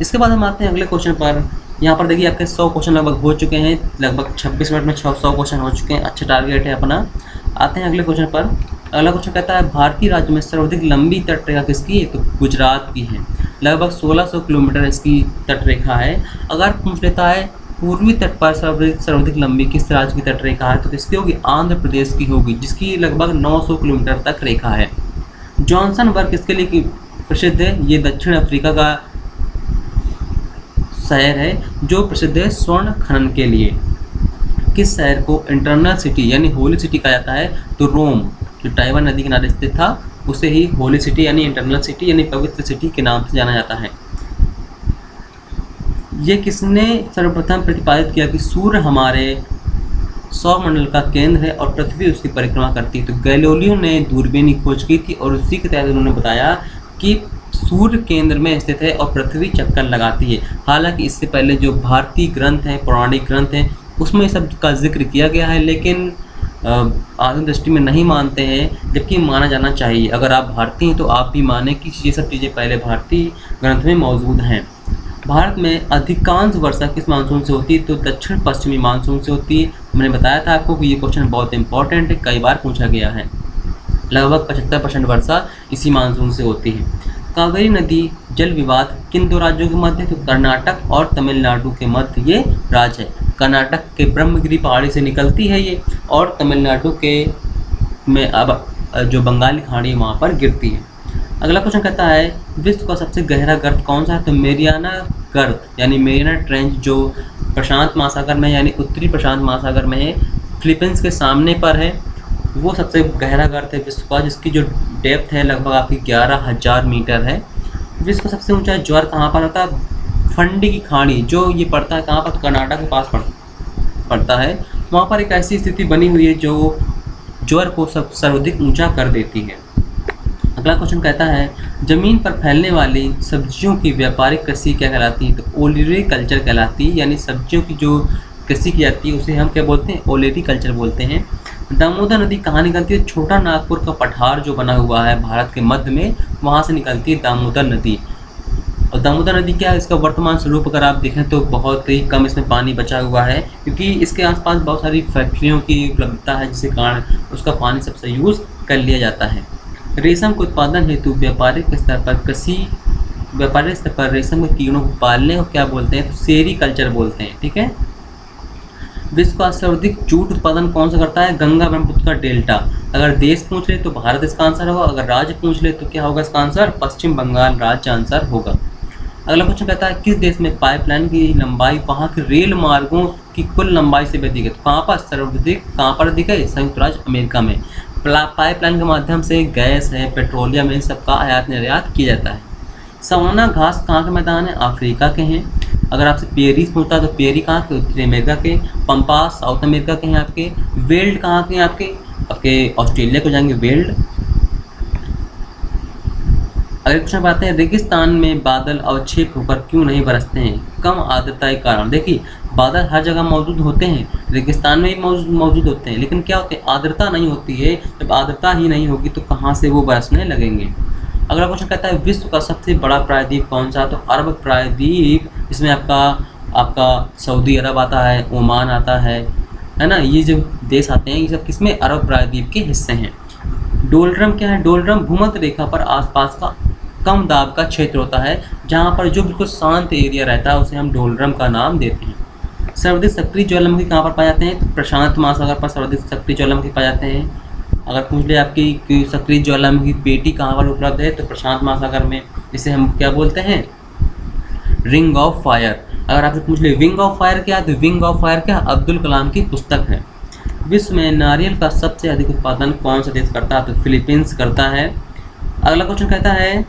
इसके बाद हम आते हैं अगले क्वेश्चन पर। यहाँ पर देखिए आपके 100 क्वेश्चन लगभग हो चुके हैं, लगभग 26 मिनट में 100 क्वेश्चन हो चुके हैं। अच्छा टारगेट है अपना। आते हैं अगले क्वेश्चन पर। अगला क्वेश्चन कहता है भारतीय राज्य में सर्वाधिक लंबी तटरेखा किसकी है? तो गुजरात की है। लगभग 1600 किलोमीटर इसकी तटरेखा है। अगर पूछ लेता है पूर्वी तट पर सर्वाधिक लंबी किस राज्य की तटरेखा है, तो किसकी होगी? आंध्र प्रदेश की होगी, जिसकी लगभग 900 किलोमीटर तक रेखा है। जॉनसनबर्ग किसके लिए प्रसिद्ध है? ये दक्षिण अफ्रीका का शहर है जो प्रसिद्ध है स्वर्ण खनन के लिए। किस शहर को इंटरनल सिटी यानी होली सिटी कहा जाता है? तो रोम, जो टाइवान नदी किनारे स्थित था, उसे ही होली सिटी यानी इंटरनल सिटी यानी पवित्र सिटी के नाम से जाना जाता है। ये किसने सर्वप्रथम प्रतिपादित किया कि सूर्य हमारे सौरमंडल का केंद्र है और पृथ्वी उसकी परिक्रमा करती है? तो गैलीलियो ने दूरबीन की खोज की थी और उसी के तहत उन्होंने बताया कि सूर्य केंद्र में स्थित है और पृथ्वी चक्कर लगाती है। हालांकि इससे पहले जो भारतीय ग्रंथ हैं, पौराणिक ग्रंथ हैं, उसमें सब का जिक्र किया गया है, लेकिन आधुनिक दृष्टि में नहीं मानते हैं, जबकि माना जाना चाहिए। अगर आप भारतीय हैं तो आप भी माने कि ये सब चीज़ें पहले भारतीय ग्रंथ में मौजूद हैं। भारत में अधिकांश वर्षा किस मानसून से होती है? तो दक्षिण पश्चिमी मानसून से होती है। मैंने बताया था आपको कि ये क्वेश्चन बहुत इंपॉर्टेंट है, कई बार पूछा गया है। लगभग 75% वर्षा इसी मानसून से होती है। कावेरी नदी जल विवाद किन दो राज्यों के मध्य? तो कर्नाटक और तमिलनाडु के मध्य ये राज्य है। कर्नाटक के ब्रह्मगिरी पहाड़ी से निकलती है ये, और तमिलनाडु के में अब जो बंगाली खाड़ी वहाँ पर गिरती है। अगला क्वेश्चन कहता है विश्व का सबसे गहरा गर्त कौन सा है? तो मेरियाना गर्त यानी मेरियाना ट्रेंच, जो प्रशांत महासागर में यानी उत्तरी प्रशांत महासागर में है, फिलीपींस के सामने पर है, वो सबसे गहरा गर्त है विश्व का, जिसकी जो डेप्थ है लगभग आपकी 11,000 मीटर है। विश्व का सबसे ऊंचा ज्वार कहाँ पर होता है? फंडी की खाड़ी, जो ये पड़ता है कहाँ पर? कर्नाटक के पास पड़ता है। वहाँ पर एक ऐसी स्थिति बनी हुई है जो ज्वार को सर्वाधिक ऊंचा कर देती है। अगला क्वेश्चन कहता है जमीन पर फैलने वाली सब्जियों की व्यापारिक कृषि क्या कहलाती है? तो ओलेरीकल्चर कहलाती है, यानी सब्जियों की जो कृषि की जाती है उसे हम क्या बोलते हैं? ओलेरीकल्चर बोलते हैं। दामोदर नदी कहाँ निकलती है? छोटा नागपुर का पठार जो बना हुआ है भारत के मध्य में, वहाँ से निकलती है दामोदर नदी। और दामोदर नदी क्या है? इसका वर्तमान स्वरूप अगर आप देखें तो बहुत ही कम इसमें पानी बचा हुआ है, क्योंकि इसके आसपास बहुत सारी फैक्ट्रियों की उपलब्धता है, जिसके कारण उसका पानी सबसे यूज़ कर लिया जाता है। रेशम के उत्पादन हेतु व्यापारिक स्तर पर रेशम के कीड़ों को पालने को क्या बोलते हैं? तो सेरीकल्चर बोलते हैं। ठीक है। विश्व का सर्वाधिक जूट उत्पादन कौन सा करता है? गंगा ब्रह्मपुत्र का डेल्टा। अगर देश पूछ ले तो भारत इसका आंसर होगा, अगर राज्य पूछ ले तो क्या होगा इसका आंसर? पश्चिम बंगाल राज्य आंसर होगा। अगला क्वेश्चन कहता है किस देश में पाइपलाइन की लंबाई वहाँ के रेल मार्गों की कुल लंबाई से भी अधिक है? तो कहाँ पर सर्वाधिक, कहाँ पर अधिक है? संयुक्त राज्य अमेरिका में। पाइपलाइन के माध्यम से गैस है, पेट्रोलियम है, सबका आयात निर्यात किया जाता है। सवाना घास कहाँ के मैदान है? अफ्रीका के हैं। अगर आपसे पेरिस पूछता है तो पेरी कहाँ के? उत्तरी अमेरिका के। पंपास साउथ अमेरिका के हैं आपके। वेल्ड कहाँ के हैं आपके ऑस्ट्रेलिया को जाएंगे वेल्ड। अगले क्वेश्चन बात है रेगिस्तान में बादल अवक्षेप होकर क्यों नहीं बरसते हैं? कम आर्द्रता के कारण। देखिए बादल हर जगह मौजूद होते हैं, रेगिस्तान में भी मौजूद होते हैं, लेकिन क्या होते हैं? आर्द्रता नहीं होती है। जब आर्द्रता ही नहीं होगी तो कहाँ से वो बरसने लगेंगे। अगला क्वेश्चन कहता है विश्व का सबसे बड़ा प्रायद्वीप कौन सा? तो अरब प्रायद्वीप। इसमें आपका सऊदी अरब आता है, ओमान आता है, है ना, ये जो देश आते हैं ये सब किसमें, अरब प्रायद्वीप के हिस्से हैं। डोलड्रम क्या है, डोलड्रम भूमध्य रेखा पर आसपास का कम दाब का क्षेत्र होता है, जहाँ पर जो बिल्कुल शांत एरिया रहता है उसे हम डोलड्रम का नाम देते हैं। सर्वाधिक सक्रिय ज्वालामुखी कहाँ पर पाए जाते हैं, तो प्रशांत महासागर पर सर्वाधिक सक्रिय ज्वालामुखी पाए जाते हैं। अगर पूछ ले आपकी कि सक्रिय ज्वालामुखी पेटी कहाँ पर उपलब्ध है, तो प्रशांत महासागर में, जिसे हम क्या बोलते हैं, रिंग ऑफ फायर। अगर आपसे पूछ ले विंग ऑफ फायर क्या है, तो विंग ऑफ फायर क्या, अब्दुल कलाम की पुस्तक है। विश्व में नारियल का सबसे अधिक उत्पादन कौन सा देश करता है, तो फिलीपींस करता है। अगला क्वेश्चन कहता है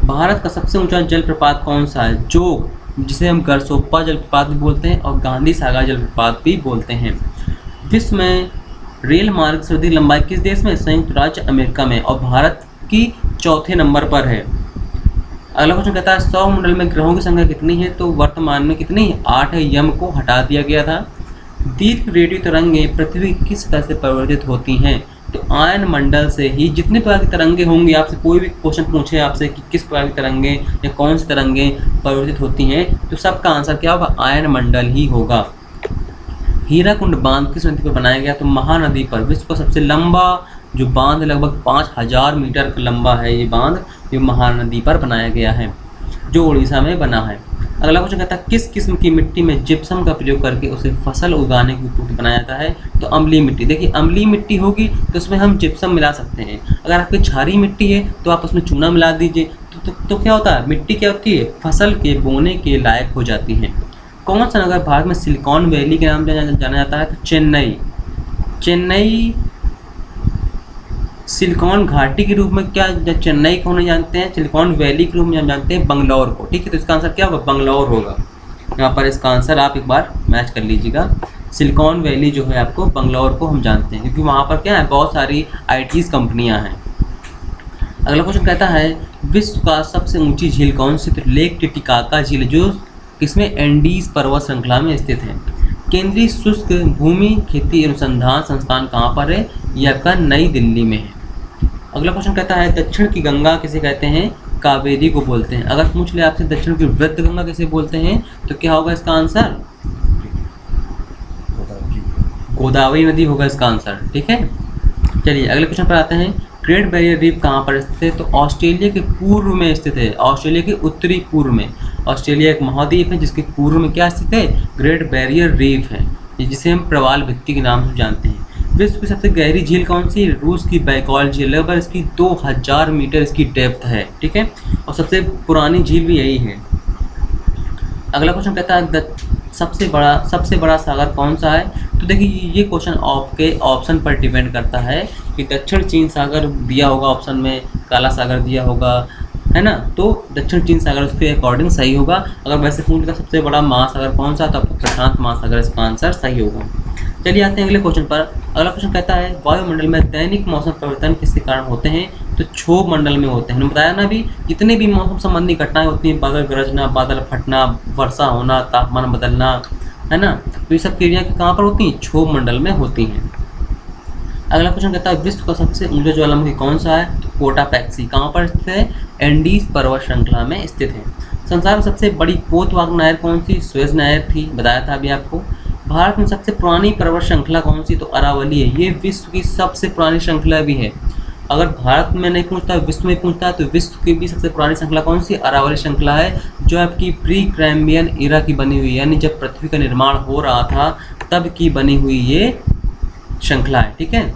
भारत का सबसे ऊंचा जलप्रपात कौन सा है, जोग, जिसे हम गरसोप्पा जलप्रपात भी बोलते हैं और गांधी सागर जलप्रपात भी बोलते हैं। विश्व में रेल मार्ग की सर्वाधिक लंबाई किस देश में, संयुक्त राज्य अमेरिका में, और भारत की चौथे नंबर पर है। अगला क्वेश्चन कहता है सौरमंडल में ग्रहों की संख्या कितनी है, तो वर्तमान में कितनी है, 8 है। यम को हटा दिया गया था। दीर्घ रेडियो तरंगें पृथ्वी की सतह से परिवर्तित होती हैं, तो आयन मंडल से ही जितने प्रकार की तरंगे होंगी, आपसे कोई भी क्वेश्चन पूछे आपसे कि किस प्रकार की तरंगे या कौन सी तरंगे परिवर्तित होती हैं, तो सबका आंसर क्या होगा, आयन मंडल ही होगा। हीराकुंड बांध किस नदी पर बनाया गया, तो महानदी पर। विश्व का सबसे लंबा जो बांध लगभग 5000 मीटर लंबा है ये बांध, ये महानदी पर बनाया गया है जो उड़ीसा में बना है। अगला क्वेश्चन कहता है किस किस्म की मिट्टी में जिप्सम का प्रयोग करके उसे फसल उगाने की उपयुक्त बनाया जाता है, तो अम्लीय मिट्टी। देखिए अम्लीय मिट्टी होगी तो उसमें हम जिप्सम मिला सकते हैं। अगर आपकी क्षारीय मिट्टी है तो आप उसमें चूना मिला दीजिए, तो क्या होता है, मिट्टी क्या होती है, फसल के बोने के लायक हो जाती है। कौन सा नगर भारत में सिलिकॉन वैली के नाम जाना जाता है, तो चेन्नई। चेन्नई सिलिकॉन घाटी के रूप में क्या चेन्नई को नहीं जानते हैं, सिलिकॉन वैली के रूप में हम जानते हैं बंगलौर को। ठीक है, तो इसका आंसर क्या होगा, बंगलौर होगा। यहाँ पर इसका आंसर आप एक बार मैच कर लीजिएगा। सिलिकॉन वैली जो है आपको बंगलौर को हम जानते हैं क्योंकि वहाँ पर क्या है, बहुत सारी ITs कंपनियाँ हैं। अगला क्वेश्चन कहता है विश्व का सबसे ऊंची झील कौन सी, तो लेक टिटिकाका झील जो किसमें, एंडीज पर्वत श्रृंखला में स्थित है। केंद्रीय शुष्क भूमि खेती अनुसंधान संस्थान कहाँ पर है, यह आपका नई दिल्ली में है। अगला क्वेश्चन कहता है दक्षिण की गंगा किसे कहते हैं, कावेरी को बोलते हैं। अगर पूछ ले आपसे दक्षिण की वृद्ध गंगा किसे बोलते हैं, तो क्या होगा इसका आंसर, गोदावरी नदी होगा इसका आंसर। ठीक है, चलिए अगले क्वेश्चन पर आते हैं ग्रेट बैरियर रीफ कहाँ पर स्थित है, तो ऑस्ट्रेलिया के पूर्व में स्थित है, ऑस्ट्रेलिया के उत्तरी पूर्व में। ऑस्ट्रेलिया एक महाद्वीप है जिसके पूर्व में क्या स्थित है, ग्रेट बैरियर रीफ है, जिसे हम प्रवाल भित्ति के नाम से जानते हैं। विश्व की सबसे गहरी झील कौन सी, रूस की बैकॉल झील, लगभग इसकी 2000 मीटर इसकी डेप्थ है। ठीक है, और सबसे पुरानी झील भी यही है। अगला क्वेश्चन कहता है सबसे बड़ा सागर कौन सा है, तो देखिए ये क्वेश्चन आपके ऑप्शन पर डिपेंड करता है कि दक्षिण चीन सागर दिया होगा ऑप्शन में, काला सागर दिया होगा, है ना, तो दक्षिण चीन सागर उसके अकॉर्डिंग सही होगा। अगर वैसे पूछ का सबसे बड़ा महासागर कौन सा, तो आपको प्रशांत महासागर इसका आंसर सही होगा। चलिए आते हैं अगले क्वेश्चन पर। अगला क्वेश्चन कहता है वायुमंडल में दैनिक मौसम परिवर्तन किसके कारण होते हैं, तो क्षोभ मंडल में होते हैं। हमने बताया ना अभी, जितने भी मौसम संबंधी घटनाएं होती हैं, बादल गरजना, बादल फटना, वर्षा होना, तापमान बदलना, है ना, तो ये सब क्रियाएं कहाँ पर होती हैं, क्षोभ मंडल में होती हैं। अगला क्वेश्चन कहता है विश्व का सबसे ऊंचा ज्वालामुखी कौन सा है, तो कोटापैक्सी कहाँ पर स्थित है, एंडीज पर्वत श्रृंखला में स्थित है। संसार में सबसे बड़ी पोतवाहक नहर कौन सी, सुएज नहर थी, बताया था अभी आपको। भारत में सबसे पुरानी पर्वत श्रृंखला कौन सी, तो अरावली है, ये विश्व की सबसे पुरानी श्रृंखला भी है। अगर भारत में नहीं पूछता, विश्व में पूछता है, तो विश्व की भी सबसे पुरानी श्रृंखला कौन सी, अरावली श्रृंखला है, जो आपकी प्री कैम्ब्रियन एरा की बनी हुई है, यानी जब पृथ्वी का निर्माण हो रहा था तब की बनी हुई ये श्रृंखला है। ठीक है,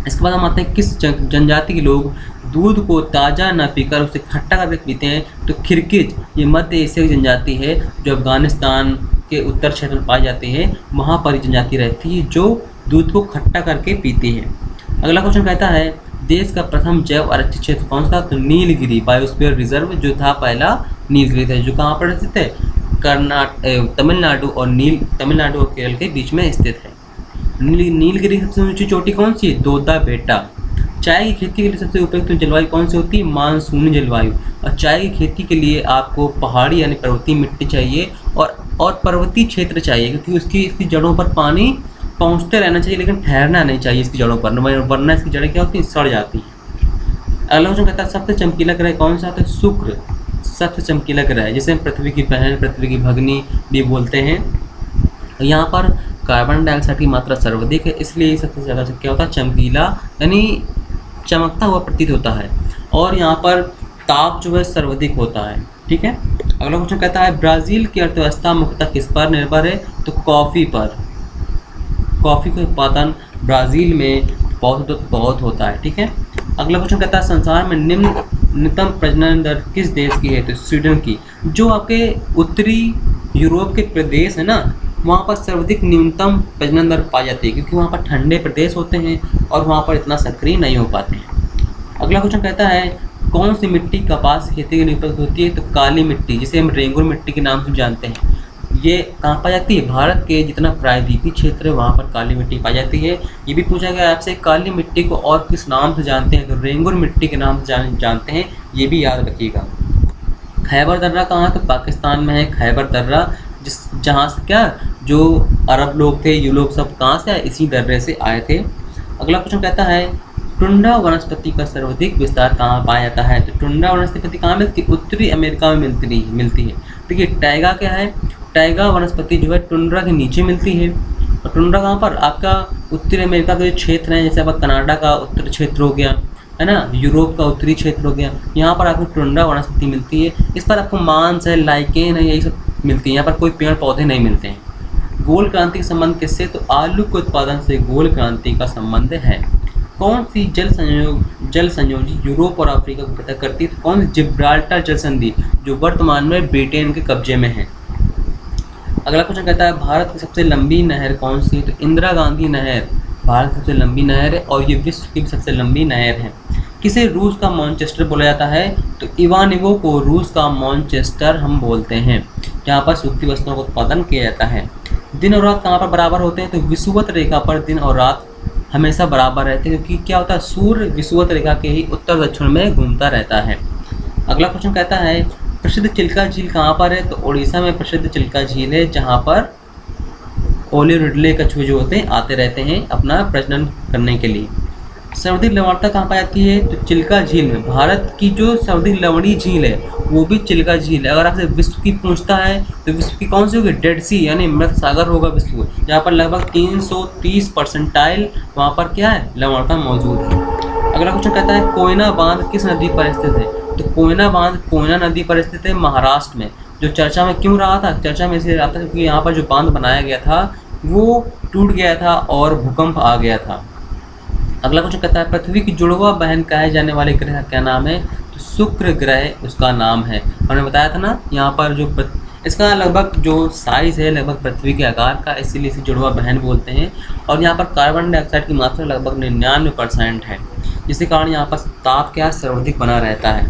इसके बाद हम आते हैं किस जनजाति के लोग दूध को ताज़ा न पीकर उसे खट्टा करके पीते हैं, तो खिरकिज, ये मध्य एशिया की जनजाति है जो अफगानिस्तान के उत्तर क्षेत्र में पाई जाती है, वहाँ पर जनजाति रहती है जो दूध को खट्टा करके पीती है। अगला क्वेश्चन कहता है देश का प्रथम जैव आरक्षित क्षेत्र कौन सा, तो नीलगिरी बायोस्फीयर रिजर्व जो था पहला नीलगिरी था, जो कहाँ पर स्थित है, तमिलनाडु और केरल के बीच में स्थित है। नीलगिरी सबसे ऊंची चोटी कौन सी है, दोदा बेटा। चाय की खेती के लिए सबसे उपयुक्त जलवायु कौन सी होती है, मानसूनी जलवायु। और चाय की खेती के लिए आपको पहाड़ी यानी पर्वतीय मिट्टी चाहिए और पर्वतीय क्षेत्र चाहिए, क्योंकि इसकी जड़ों पर पानी पहुंचते रहना चाहिए लेकिन ठहरना नहीं चाहिए इसकी जड़ों पर, वरना इसकी जड़ें क्या होती हैं, सड़ जाती हैं। अगला क्वेश्चन कहता है सबसे चमकीला ग्रह कौन सा, तो शुक्र सबसे चमकीला ग्रह है, जिसे हम पृथ्वी की बहन, पृथ्वी की भगनी भी बोलते हैं। यहाँ पर कार्बन डाइऑक्साइड की मात्रा सर्वाधिक है, इसलिए सबसे ज़्यादा क्या होता है, चमकीला यानी चमकता हुआ प्रतीत होता है। और यहाँ पर ताप जो है सर्वाधिक होता है। ठीक है, अगला क्वेश्चन कहता है ब्राज़ील की अर्थव्यवस्था मुख्यतः किस पर निर्भर है, तो कॉफ़ी पर। कॉफ़ी का उत्पादन ब्राज़ील में बहुत होता है। ठीक है, अगला क्वेश्चन कहता है संसार में निम्नतम प्रजनन दर किस देश की है, तो स्वीडन की। जो आपके उत्तरी यूरोप के प्रदेश है ना, वहाँ पर सर्वाधिक न्यूनतम प्रजनन दर पाई जाती है, क्योंकि वहाँ पर ठंडे प्रदेश होते हैं और वहाँ पर इतना सक्रिय नहीं हो पाते हैं। अगला क्वेश्चन कहता है कौन सी मिट्टी कपास की खेती के लिए उपयुक्त होती है, तो काली मिट्टी, जिसे हम रेंगुर मिट्टी के नाम से जानते हैं। ये कहाँ पाई जाती है, भारत के जितना प्रायद्वीपीय क्षेत्र है वहाँ पर काली मिट्टी पाई जाती है। ये भी पूछा गया आपसे काली मिट्टी को और किस नाम से जानते हैं, तो रेंगुर मिट्टी के नाम से जानते हैं, ये भी याद रखिएगा। खैबर दर्रा कहाँ, तो पाकिस्तान में है खैबर दर्रा, जहाँ से क्या जो अरब लोग थे, ये लोग सब कहाँ से आए, इसी दर्रे से आए थे। अगला क्वेश्चन कहता है टुंड्रा वनस्पति का सर्वाधिक विस्तार कहाँ पाया जाता है, तो टुंड्रा वनस्पति कहाँ मिलती है, उत्तरी अमेरिका में मिलती है। देखिए टैगा क्या है, टैगा वनस्पति जो है टुंड्रा के नीचे मिलती है। और टुंड्रा कहाँ पर, आपका उत्तरी अमेरिका के जो क्षेत्र हैं, जैसे आपका कनाडा का उत्तरी क्षेत्र हो गया है ना, यूरोप का उत्तरी क्षेत्र हो गया, यहाँ पर आपको टुंड्रा वनस्पति मिलती है। इस पर आपको मांस है, लाइकेन है, यही सब मिलती है। यहाँ पर कोई पेड़ पौधे नहीं मिलते हैं। गोल क्रांति का संबंध किससे, तो आलू के उत्पादन से गोल क्रांति का संबंध है। कौन सी जल संयोजी यूरोप और अफ्रीका को पृथक करती है, तो कौन सी जिब्राल्टर जल संधि, जो वर्तमान में ब्रिटेन के कब्जे में है। अगला क्वेश्चन कहता है भारत की सबसे लंबी नहर कौन सी है, तो इंदिरा गांधी नहर भारत की सबसे लंबी नहर है और ये विश्व की सबसे लंबी नहर है। किसे रूस का मैनचेस्टर बोला जाता है, तो इवानिवो को रूस का मैनचेस्टर हम बोलते हैं, जहाँ पर सूखी वस्तुओं का उत्पादन किया जाता है। दिन और रात कहाँ पर बराबर होते हैं, तो विषुवत रेखा पर दिन और रात हमेशा बराबर रहते हैं, क्योंकि क्या होता है सूर्य विषुवत रेखा के ही उत्तर दक्षिण में घूमता रहता है। अगला क्वेश्चन कहता है प्रसिद्ध चिल्का झील कहाँ पर है, तो उड़ीसा में प्रसिद्ध चिल्का झील है, जहाँ पर ओलिवरिडले कछुए जो होते हैं आते रहते हैं अपना प्रजनन करने के लिए। सर्वाधिक लवणता कहाँ पाई जाती है, तो चिल्का झील में। भारत की जो सर्वाधिक लवणीय झील है वो भी चिल्का झील है। अगर आपसे विश्व की पूछता है तो विश्व की कौन सी होगी, डेड सी यानी मृत सागर होगा विश्व, जहाँ पर लगभग 330% वहाँ पर क्या है लवणता मौजूद है। अगला क्वेश्चन कहता है कोयना बांध किस नदी पर स्थित है, तो कोयना बांध कोयना नदी पर स्थित है महाराष्ट्र में। जो चर्चा में क्यों रहा था, चर्चा में इसलिए रहा था क्योंकि यहाँ पर जो बांध बनाया गया था वो टूट गया था और भूकंप आ गया था। अगला क्वेश्चन कहता है पृथ्वी की जुड़वा बहन कहे जाने वाले ग्रह का क्या नाम है, तो शुक्र ग्रह उसका नाम है। हमने बताया था ना यहाँ पर जो इसका लगभग जो साइज़ है लगभग पृथ्वी के आकार का, इसीलिए इसे जुड़वा बहन बोलते हैं। और यहाँ पर कार्बन डाइऑक्साइड की मात्रा लगभग 99% है, जिसके कारण यहाँ पर ताप क्या सर्वाधिक बना रहता है।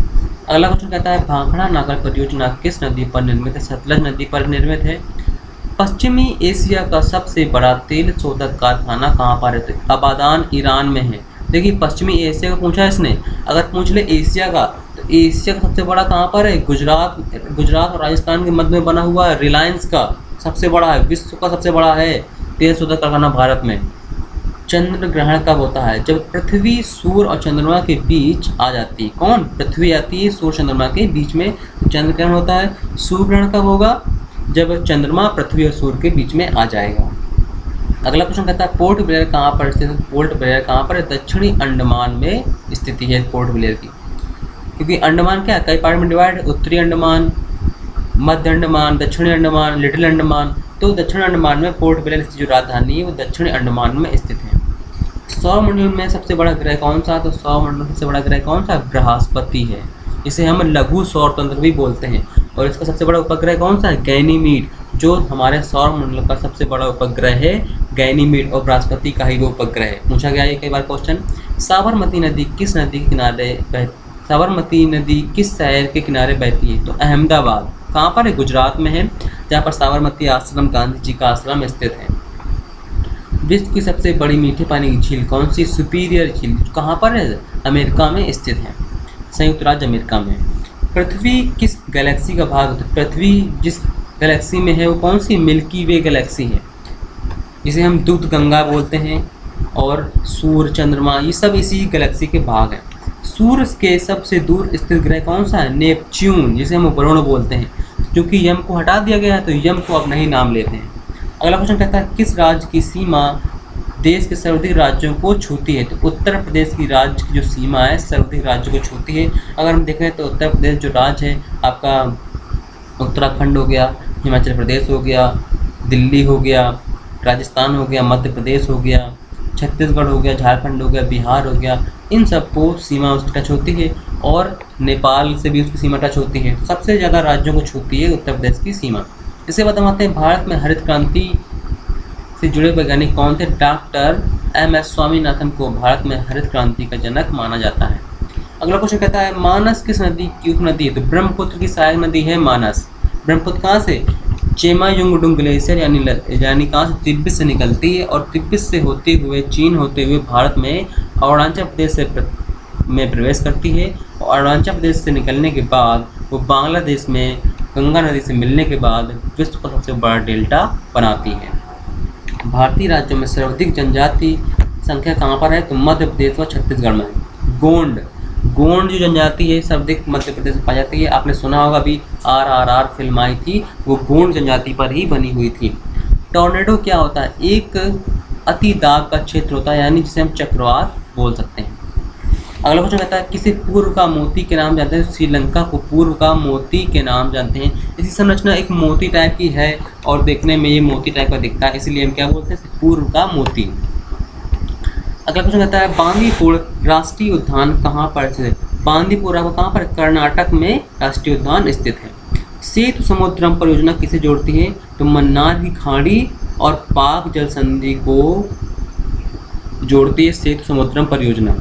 अगला क्वेश्चन कहता है भाखड़ा नागर परियोजना किस नदी पर निर्मित है, सतलज नदी पर निर्मित है। पश्चिमी एशिया का सबसे बड़ा तेल शोधक कारखाना कहाँ पर है, तो अबादान ईरान में है। देखिए पश्चिमी एशिया का पूछा है इसने, अगर पूछ ले एशिया का तो एशिया का सबसे बड़ा कहाँ पर है, गुजरात और राजस्थान के मध्य में बना हुआ है। रिलायंस का सबसे बड़ा है, विश्व का सबसे बड़ा है तेल शोधक कारखाना भारत में। चंद्र ग्रहण कब होता है, जब पृथ्वी सूर्य और चंद्रमा के बीच आ जाती है। कौन, पृथ्वी आती है सूर्य चंद्रमा के बीच में चंद्र ग्रहण होता है। सूर्य ग्रहण कब होगा, जब चंद्रमा पृथ्वी और सूर्य के बीच में आ जाएगा। अगला क्वेश्चन कहता है पोर्ट ब्लेयर कहाँ पर स्थित है, पोर्ट ब्लेयर कहाँ पर है, दक्षिणी अंडमान में स्थिति है पोर्ट ब्लेयर की। क्योंकि अंडमान क्या कई पार्ट में डिवाइड है, उत्तरी अंडमान, मध्य अंडमान, दक्षिणी अंडमान, लिटिल अंडमान। तो दक्षिण अंडमान में पोर्ट ब्लेयर की जो राजधानी है वो दक्षिणी अंडमान में स्थित है। सौरमंडल में सबसे बड़ा ग्रह कौन सा, तो सौरमंडल में सबसे बड़ा ग्रह कौन सा, बृहस्पति है। इसे हम लघु सौर तंत्र भी बोलते हैं। और इसका सबसे बड़ा उपग्रह कौन सा है, गैनीमीड, जो हमारे सौरमंडल का सबसे बड़ा उपग्रह है गैनीमीड, और बृहस्पति का ही वो उपग्रह है। पूछा गया है कई बार क्वेश्चन। साबरमती नदी किस नदी के किनारे साबरमती नदी किस शहर के किनारे बहती है, तो अहमदाबाद। कहाँ पर है, गुजरात में है, जहाँ पर साबरमती आश्रम गांधी जी का आश्रम स्थित है। विश्व की सबसे बड़ी मीठे पानी की झील कौन सी, सुपीरियर झील, कहाँ पर है, अमेरिका में स्थित है, संयुक्त राज्य अमेरिका में। पृथ्वी किस गैलेक्सी का भाग है, तो पृथ्वी जिस गैलेक्सी में है वो कौन सी, मिल्की वे गैलेक्सी है, जिसे हम दूध गंगा बोलते हैं। और सूर्य, चंद्रमा, ये सब इसी गैलेक्सी के भाग हैं। सूर्य के सबसे दूर स्थित ग्रह कौन सा है, नेपच्यून, जिसे हम वरुण बोलते हैं। क्योंकि यम को हटा दिया गया है तो यम को अब नहीं नाम लेते हैं। अगला क्वेश्चन कहता है किस राज्य की सीमा देश के सर्वाधिक राज्यों को छूती है? तो उत्तर प्रदेश की राज्य की जो सीमा है सर्वाधिक राज्यों को छूती है। अगर हम देखें तो उत्तर प्रदेश जो राज्य है आपका उत्तराखंड हो गया, हिमाचल प्रदेश हो गया, दिल्ली हो गया, राजस्थान हो गया, मध्य प्रदेश हो गया, छत्तीसगढ़ हो गया, झारखंड हो गया, बिहार हो गया, इन सबको सीमा उसकी टच होती है और नेपाल से भी उसकी सीमा टच होती है। सबसे ज़्यादा राज्यों को छूती है उत्तर प्रदेश की सीमा। इसके बाद हम आते हैं भारत में हरित क्रांति से जुड़े वैज्ञानिक कौन थे? Doctor MS. स्वामीनाथन को भारत में हरित क्रांति का जनक माना जाता है। अगला क्वेश्चन कहता है मानस किस नदी की उपनदी है? तो ब्रह्मपुत्र की सहायक नदी है मानस। ब्रह्मपुत्र कहाँ से? चेमायुंगडुंग ग्लेशियर यानी कहाँ से? तिब्बत से निकलती है और तिब्बत से होते हुए चीन होते हुए भारत में अरुणाचल प्रदेश में प्रवेश करती है और अरुणाचल प्रदेश से निकलने के बाद वो बांग्लादेश में गंगा नदी से मिलने के बाद विश्व का सबसे बड़ा डेल्टा बनाती है। भारतीय राज्यों में सर्वाधिक जनजाति संख्या कहाँ पर है? तो मध्य प्रदेश व छत्तीसगढ़ में। गोंड जो जनजाति है सर्वाधिक मध्य प्रदेश में पाई जाती है। आपने सुना होगा अभी RRR फिल्म आई थी, वो गोंड जनजाति पर ही बनी हुई थी। टॉर्नेडो क्या होता है? एक अति दाब का क्षेत्र होता है, यानी जिसे हम चक्रवात बोल सकते हैं। अगला क्वेश्चन कहता है किसे पूर्व का मोती के नाम जानते हैं? श्रीलंका को पूर्व का मोती के नाम जानते हैं। इसकी संरचना एक मोती टाइप की है और देखने में ये मोती टाइप का दिखता है, इसलिए हम क्या बोलते हैं? पूर्व का मोती। अगला क्वेश्चन कहता है बांदीपुर राष्ट्रीय उद्यान कहाँ पर स्थित है? बांदीपुरा को कहाँ पर? कर्नाटक में राष्ट्रीय उद्यान स्थित है। सेतु समुद्रम परियोजना किसे जोड़ती है? तो मन्नार की खाड़ी और पाक जल संधि को जोड़ती है सेतु समुद्रम परियोजना।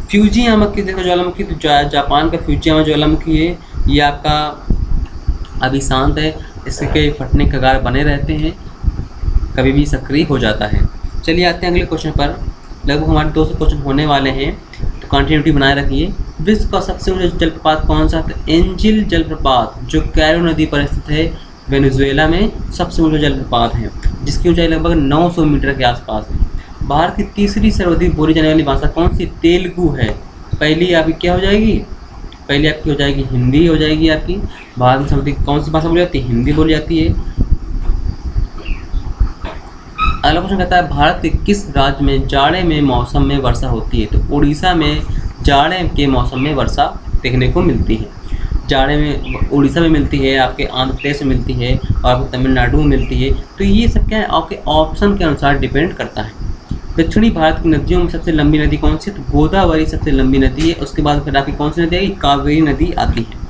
फ्यूजियामा किस देश का ज्वालामुखी? तो जापान का फ्यूजियामा ज्वालामुखी है। ये आपका अभी शांत है, इसके फटने के कगार बने रहते हैं, कभी भी सक्रिय हो जाता है। चलिए आते हैं अगले क्वेश्चन पर। लगभग हमारे 200 क्वेश्चन होने वाले हैं, तो कंटिन्यूटी बनाए रखिए। विश्व का सबसे ऊंचा जलप्रपात कौन सा? तो एंजिल जलप्रपात जो कैरो नदी पर स्थित है, वेनेजुएला में सबसे ऊंचा जलप्रपात है, जिसकी ऊंचाई लगभग 900 मीटर के आसपास है। भारत की तीसरी सर्वाधिक बोली जाने वाली भाषा कौन सी? तेलुगु है। पहली आपकी क्या हो जाएगी? पहली आपकी हो जाएगी हिंदी हो जाएगी आपकी। भारत में सर्वाधिक कौन सी भाषा बोली जाती है? हिंदी बोली जाती है। अगला क्वेश्चन कहता है भारत के किस राज्य में जाड़े में मौसम में वर्षा होती है? तो उड़ीसा में जाड़े के मौसम में वर्षा देखने को मिलती है। जाड़े में उड़ीसा में मिलती है, आपके आंध्र प्रदेश में मिलती है और आपको तमिलनाडु में मिलती है। तो ये सब क्या है? आपके ऑप्शन के अनुसार डिपेंड करता है। दक्षिणी भारत की नदियों में सबसे लंबी नदी कौन सी है? तो गोदावरी सबसे लंबी नदी है। उसके बाद फिर आपकी कौन सी नदी आएगी? कावेरी नदी आती है।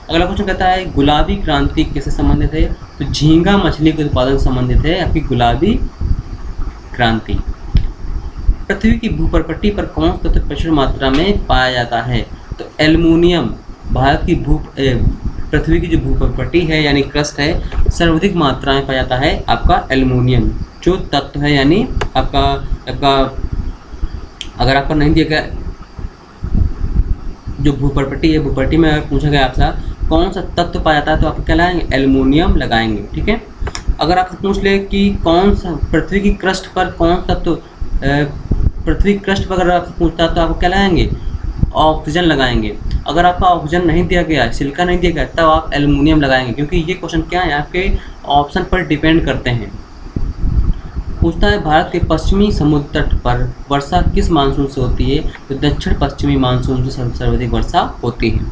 अगला क्वेश्चन कहता है गुलाबी क्रांति किससे संबंधित है? तो झींगा मछली के उत्पादन से संबंधित है आपकी गुलाबी क्रांति। पृथ्वी की भूपर्पट्टी पर कौन सा तत्व प्रचुर मात्रा में पाया जाता है? तो एल्युमिनियम। भारत की पृथ्वी की जो भूपर्पट्टी है यानी क्रस्ट है, सर्वाधिक मात्रा में पाया जाता है आपका एल्युमिनियम जो तत्व है, यानी आपका अगर आपको नहीं दिया गया जो भूपर्पट्टी है, भूपर्पट्टी में अगर पूछा गया आपसे कौन सा तत्व पाया जाता है तो आप क्या लगाएंगे? एल्युमिनियम लगाएंगे। ठीक है। अगर आपसे पूछ ले कि कौन सा पृथ्वी की क्रस्ट पर कौन सा तत्व पृथ्वी क्रस्ट पर अगर आपसे पूछता है तो आप क्या लगाएंगे? ऑक्सीजन लगाएंगे। अगर आपका ऑक्सीजन नहीं दिया गया, सिलिका नहीं दिया गया, तब आप एल्युमिनियम लगाएंगे, क्योंकि ये क्वेश्चन क्या है आपके ऑप्शन पर डिपेंड करते हैं। पूछता है भारत के पश्चिमी समुद्र तट पर वर्षा किस मानसून से होती है? तो दक्षिण पश्चिमी मानसून से सर्वाधिक वर्षा होती है।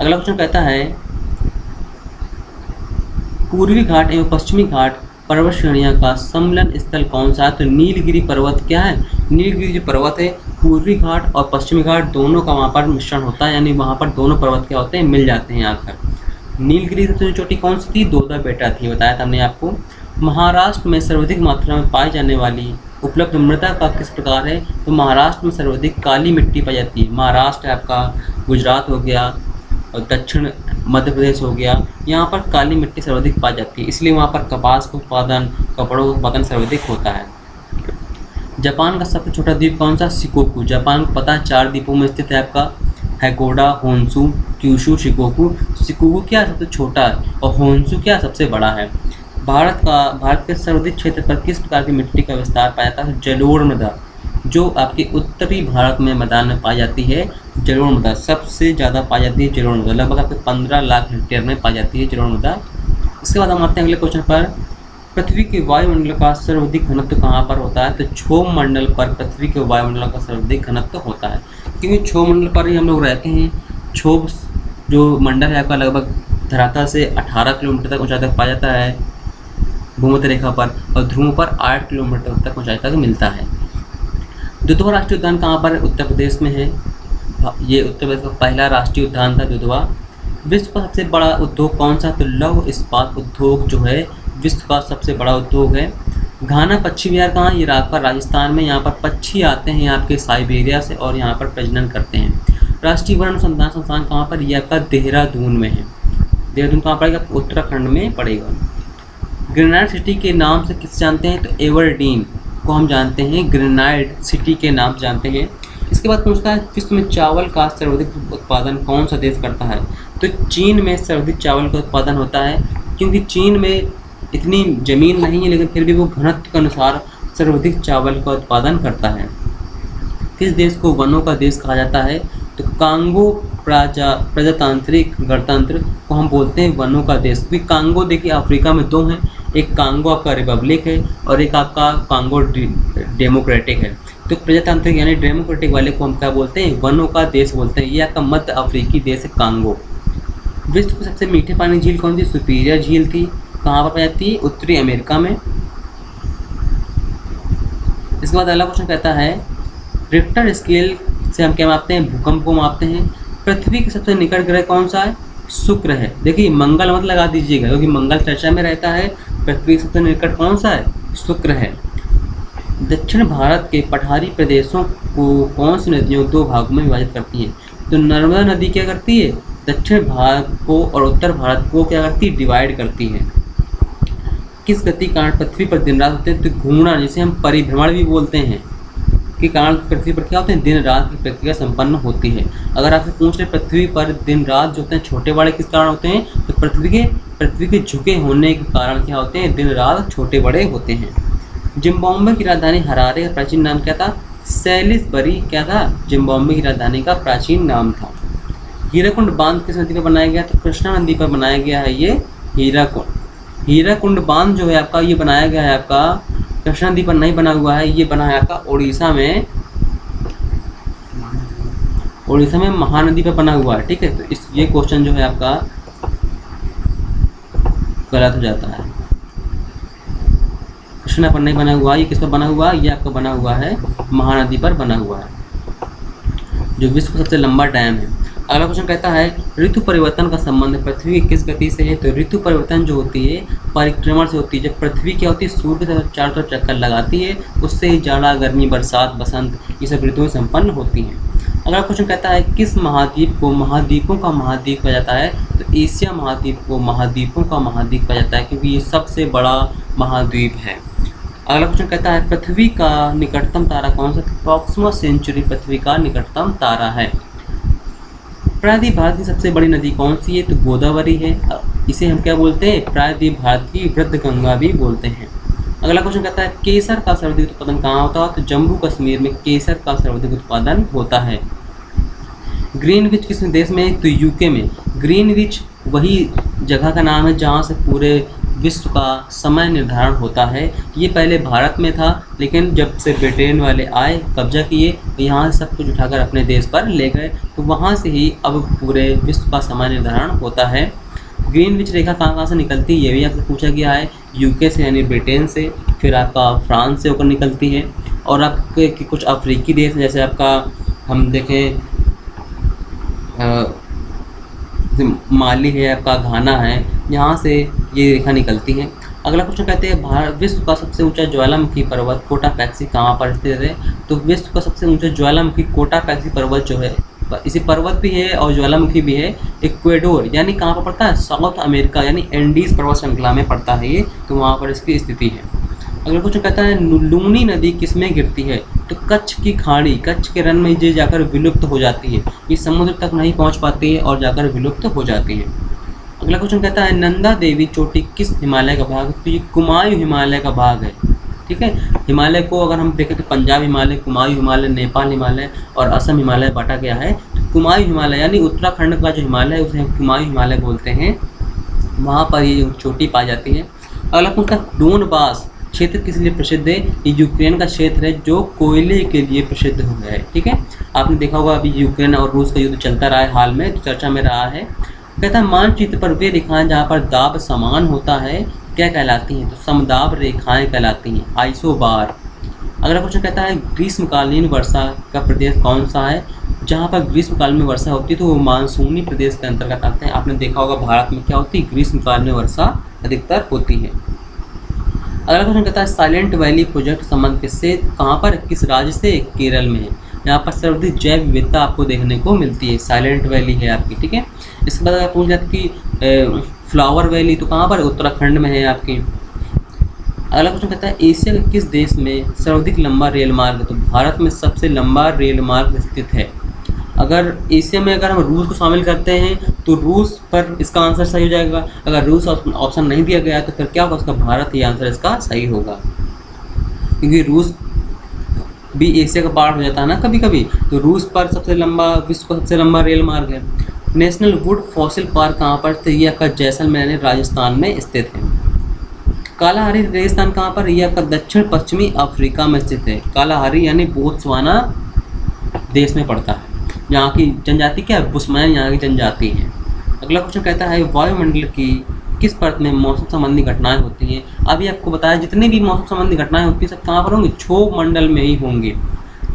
अगला क्वेश्चन कहता है पूर्वी घाट एवं पश्चिमी घाट पर्वत श्रेणियों का सम्मिलन स्थल कौन सा है? तो नीलगिरी पर्वत क्या है? नीलगिरी जो पर्वत है पूर्वी घाट और पश्चिमी घाट दोनों का वहाँ पर मिश्रण होता है, यानी वहाँ पर दोनों पर्वत क्या होते हैं? मिल जाते हैं आकर। नीलगिरी सबसे चोटी कौन सी थी? दोदा बेटा थी, बताया था हमने आपको। महाराष्ट्र में सर्वाधिक मात्रा में पाई जाने वाली उपलब्ध मृदा का किस प्रकार है? तो महाराष्ट्र में सर्वाधिक काली मिट्टी पाई जाती है। महाराष्ट्र आपका गुजरात हो गया और दक्षिण मध्य प्रदेश हो गया, यहाँ पर काली मिट्टी सर्वाधिक पाई जाती है, इसलिए वहाँ पर कपास का उत्पादन, कपड़ों का उत्पादन सर्वाधिक होता है। जापान का सबसे छोटा द्वीप कौन सा? शिकोकू। जापान को पता है 4 द्वीपों में स्थित है आपका हैकोडा, होन्शु, क्यूशु, शिकोकू। शिकोकू क्या सबसे छोटा है और होन्शु क्या सबसे बड़ा है। भारत के सर्वाधिक क्षेत्र पर किस प्रकार की मिट्टी का विस्तार पाया जाता है? जलोढ़ मृदा, जो आपके उत्तरी भारत में मैदान में पाई जाती है। जलोढ़ मृदा सबसे ज़्यादा पाई जाती है। जलोढ़ मृदा लगभग आपके 15 लाख हेक्टेयर में पाई जाती है जलोढ़ मृदा। इसके बाद हम आते हैं अगले क्वेश्चन पर। पृथ्वी के वायुमंडल का सर्वाधिक घनत्व कहाँ पर होता है? तो क्षोभ मंडल पर पृथ्वी के वायुमंडल का सर्वाधिक घनत्व होता है, क्योंकि क्षोभ मंडल पर ही हम लोग रहते हैं। क्षोभ जो मंडल है आपका लगभग धरातल से 18 किलोमीटर तक ऊंचाई तक पाया जाता है भूमध्य रेखा पर, और ध्रुव पर 8 किलोमीटर तक ऊंचाई तक मिलता है। दुधवा राष्ट्रीय उद्यान कहाँ पर है? उत्तर प्रदेश में है। ये उत्तर प्रदेश का पहला राष्ट्रीय उद्यान था दुधवा। विश्व का सबसे बड़ा उद्योग कौन सा? तो लौह इस्पात उद्योग जो है विश्व का सबसे बड़ा उद्योग है। घाना पक्षी विहार कहाँ? ये आपका राजस्थान में। यहाँ पर पक्षी आते हैं आपके साइबेरिया से और यहाँ पर प्रजनन करते हैं। राष्ट्रीय वन अनुसंधान संस्थान कहाँ पर? ये आपका देहरादून में है। देहरादून कहाँ पड़ेगा? उत्तराखंड में पड़ेगा। ग्रेनाइट सिटी के नाम से किस जानते हैं? तो एवरडीन को हम जानते हैं ग्रेनाइट सिटी के नाम से जानते हैं। इसके बाद पूछता है विश्व में चावल का सर्वाधिक उत्पादन कौन सा देश करता है? तो चीन में सर्वाधिक चावल का उत्पादन होता है, क्योंकि चीन में इतनी ज़मीन नहीं है लेकिन फिर भी वो घनत्व के अनुसार सर्वाधिक चावल का उत्पादन करता है। किस देश को वनों का देश कहा जाता है? तो कांगो प्रजातांत्रिक गणतंत्र को हम बोलते हैं वनों का देश, क्योंकि कांगो देखिए अफ्रीका में दो हैं, एक कांगो आपका रिपब्लिक है और एक आपका कांगो डेमोक्रेटिक है। तो प्रजातांत्रिक यानी डेमोक्रेटिक वाले को हम क्या बोलते हैं? वनों का देश बोलते हैं। ये आपका मध्य अफ्रीकी देश है कांगो। विश्व की सबसे मीठे पानी झील कौन सी? सुपीरियर झील थी। कहाँ पर पाई जाती है? उत्तरी अमेरिका में। इसके बाद अगला क्वेश्चन कहता है रिक्टर स्केल से हम क्या मापते हैं? भूकंप को मापते हैं। पृथ्वी के सबसे निकट ग्रह कौन सा है? शुक्र है। देखिए मंगल मत लगा दीजिएगा क्योंकि मंगल चर्चा में रहता है। पृथ्वी के सबसे निकट कौन सा है? शुक्र है। दक्षिण भारत के पठारी प्रदेशों को कौन सी नदियों दो भागों में विभाजित करती हैं? तो नर्मदा नदी क्या करती है? दक्षिण भारत को और उत्तर भारत को क्या करती है? डिवाइड करती है। किस गति कारण पृथ्वी पर दिन रात होते हैं? तो घूमना, जिसे हम परिभ्रमण भी बोलते हैं, के कारण पृथ्वी पर क्या होते हैं? दिन रात की प्रक्रिया संपन्न होती है। अगर आपसे पूछ रहे पृथ्वी पर दिन रात जो होते हैं छोटे बड़े किस कारण होते हैं? तो पृथ्वी के झुके होने के कारण क्या होते हैं? दिन रात छोटे बड़े होते हैं। जिम्बाब्वे की राजधानी हरारे का प्राचीन नाम क्या था? सैलिसबरी क्या था? जिम्बाब्वे की राजधानी का प्राचीन नाम था। हीराकुंड बांध किस नदी पर बनाया गया? तो कृष्णा नदी पर बनाया गया है ये हीराकुंड बांध जो है आपका ये बनाया गया है आपका कृष्णा नदी पर नहीं बना हुआ है, ये बना है आपका उड़ीसा में महानदी पर बना हुआ है। ठीक है, तो ये क्वेश्चन जो है आपका गलत हो जाता है। कृष्णा पर नहीं बना हुआ, ये किस पर बना हुआ? ये आपका बना हुआ है महानदी पर बना हुआ है, जो विश्व का सबसे लंबा डैम है। अगला क्वेश्चन कहता है ऋतु परिवर्तन का संबंध पृथ्वी की किस गति से है? तो ऋतु परिवर्तन जो होती है परिक्रमण से होती है। जब पृथ्वी क्या होती है? सूर्य के चारों तरफ चक्कर लगाती है, उससे ही जाड़ा, गर्मी, बरसात, बसंत ये सब ऋतुएं संपन्न होती हैं। अगला क्वेश्चन कहता है किस महाद्वीप को महाद्वीपों का महाद्वीप कहा जाता है? तो एशिया महाद्वीप को महाद्वीपों का महाद्वीप कहा जाता है, क्योंकि ये सबसे बड़ा महाद्वीप है। अगला क्वेश्चन कहता है पृथ्वी का निकटतम तारा कौन सा? प्रॉक्सिमा सेंचुरी पृथ्वी का निकटतम तारा है। प्रायद्वीप भारत की सबसे बड़ी नदी कौन सी है? तो गोदावरी है। इसे हम क्या बोलते हैं? प्रायद्वीप भारत की वृद्ध गंगा भी बोलते हैं। अगला क्वेश्चन कहता है केसर का सर्वाधिक उत्पादन कहाँ होता है? तो जम्मू कश्मीर में केसर का सर्वाधिक उत्पादन होता है। ग्रीनविच किस देश में है? तो यूके में। ग्रीनविच वही जगह का नाम है जहाँ से पूरे विश्व का समय निर्धारण होता है। ये पहले भारत में था, लेकिन जब से ब्रिटेन वाले आए कब्जा किए तो यहाँ से सब कुछ उठाकर अपने देश पर ले गए, तो वहाँ से ही अब पूरे विश्व का समय निर्धारण होता है। ग्रीनविच रेखा कहाँ से निकलती है? ये भी आपसे पूछा गया है। यूके से यानी ब्रिटेन से, फिर आपका फ्रांस से होकर निकलती है, और आपके कुछ अफ्रीकी देश जैसे आपका हम देखें माली है, आपका घाना है, यहाँ से ये रेखा निकलती है। अगला क्वेश्चन कहते हैं विश्व का सबसे ऊंचा ज्वालामुखी पर्वत कोटापैक्सी कहाँ पर स्थित है? तो विश्व का सबसे ऊंचा ज्वालामुखी कोटापैक्सी पर्वत जो है, इसी पर्वत भी है और ज्वालामुखी भी है, इक्वेडोर यानी कहाँ पर पड़ता है? साउथ अमेरिका यानी एंडीज पर्वत श्रृंखला में पड़ता है ये, तो वहाँ पर इसकी स्थिति है। अगला क्वेश्चन कहता है लूनी नदी किस में गिरती है? तो कच्छ की खाड़ी, कच्छ के रण में ये जाकर विलुप्त हो जाती है, ये समुद्र तक नहीं पहुंच पाती है और जाकर विलुप्त हो जाती है। अगला क्वेश्चन कहता है नंदा देवी चोटी किस हिमालय का भाग है? तो ये कुमायूं हिमालय का भाग है। ठीक है, हिमालय को अगर हम देखें तो पंजाब हिमालय, कुमायूं हिमालय, नेपाल हिमालय और असम हिमालय बांटा गया है। तो कुमायूं हिमालय यानी उत्तराखंड का जो हिमालय है उसे हम कुमायूं हिमालय बोलते हैं, वहाँ पर ये चोटी पाई जाती है। अगला पूछता है डोनबास क्षेत्र किस लिए प्रसिद्ध है? ये यूक्रेन का क्षेत्र है जो कोयले के लिए प्रसिद्ध हो गया है। ठीक है, आपने देखा होगा अभी यूक्रेन और रूस का युद्ध चलता रहा है, हाल में चर्चा में रहा है। कहता है मानचित्र पर वे रेखाएं जहाँ पर दाब समान होता है क्या कहलाती हैं? तो समदाब रेखाएं कहलाती हैं, आइसोबार। अगला क्वेश्चन कहता है ग्रीष्मकालीन वर्षा का प्रदेश कौन सा है? जहाँ पर ग्रीष्मकाल में वर्षा होती है तो वो मानसूनी प्रदेश के अंतर्गत आते हैं। आपने देखा होगा भारत में क्या होती है, ग्रीष्मकाल में वर्षा अधिकतर होती है। अगला क्वेश्चन कहता है साइलेंट वैली प्रोजेक्ट संबंध किससे, कहाँ पर, किस राज्य से? केरल में है। यहाँ पर सर्वाधिक जैव विविधता आपको देखने को मिलती है, साइलेंट वैली है आपकी। ठीक है, इसके बाद अगर पूछ जाए कि फ्लावर वैली तो कहाँ पर, उत्तराखंड में है आपकी। अगला क्वेश्चन कहता है एशिया के किस देश में सर्वाधिक लंबा रेल मार्ग है? तो भारत में सबसे लंबा रेल मार्ग स्थित है। अगर एशिया में अगर हम रूस को शामिल करते हैं तो रूस पर इसका आंसर सही हो जाएगा। अगर रूस ऑप्शन नहीं दिया गया तो फिर क्या होगा, उसका भारत ही आंसर इसका सही होगा, क्योंकि रूस भी एशिया का पार्ट हो जाता है ना कभी कभी। तो रूस पर सबसे लंबा, विश्व का सबसे लंबा रेल मार्ग है। नेशनल वुड फॉसिल पार्क कहाँ पर? तो ये आपका जैसलमेर राजस्थान में स्थित है। कालाहारी रेगिस्तान कहाँ पर? ये आपका दक्षिण पश्चिमी अफ्रीका में स्थित है। कालाहारी यानी बोत्सवाना देश में पड़ता है। यहाँ की जनजाति क्या है? बुशमैन यहाँ की जनजाति है। अगला क्वेश्चन कहता है वायुमंडल की किस परत में मौसम संबंधी घटनाएं होती हैं? अभी आपको बताया जितनी भी मौसम संबंधी घटनाएं होती हैं सब कहाँ पर होंगी? क्षोभ मंडल में ही होंगे।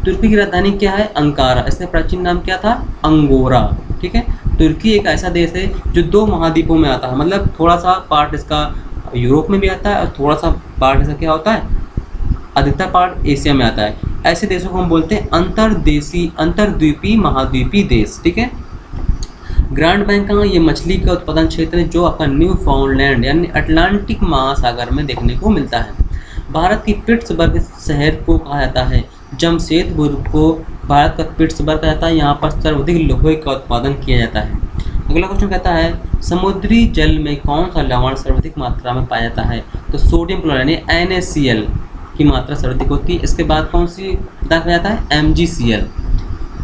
तुर्की की राजधानी क्या है? अंकारा। इसका प्राचीन नाम क्या था? अंगोरा। ठीक है, तुर्की एक ऐसा देश है जो 2 महाद्वीपों में आता है, मतलब थोड़ा सा पार्ट इसका यूरोप में भी आता है और थोड़ा सा पार्ट इसका क्या होता है, अधिकतर पार्ट एशिया में आता है। ऐसे देशों को हम बोलते हैं अंतर्द्वीपीय महाद्वीपीय देश। ठीक है, ग्रांड बैंक का ये मछली का उत्पादन क्षेत्र है जो आपका न्यू फाउंडलैंड यानी अटलांटिक महासागर में देखने को मिलता है। भारत की पिट्सबर्ग शहर को कहा जाता है, जमशेदपुर को भारत का पिट्सबर्ग कहा जाता है। यहाँ पर सर्वाधिक लोहे का उत्पादन किया जाता है। अगला क्वेश्चन कहता है समुद्री जल में कौन सा लवण सर्वाधिक मात्रा में पाया जाता है? तो सोडियम क्लोराइड यानी NaCl की मात्रा सर्वाधिक होती है। इसके बाद कौन सी पदार्थ पाया जाता है? MgCl।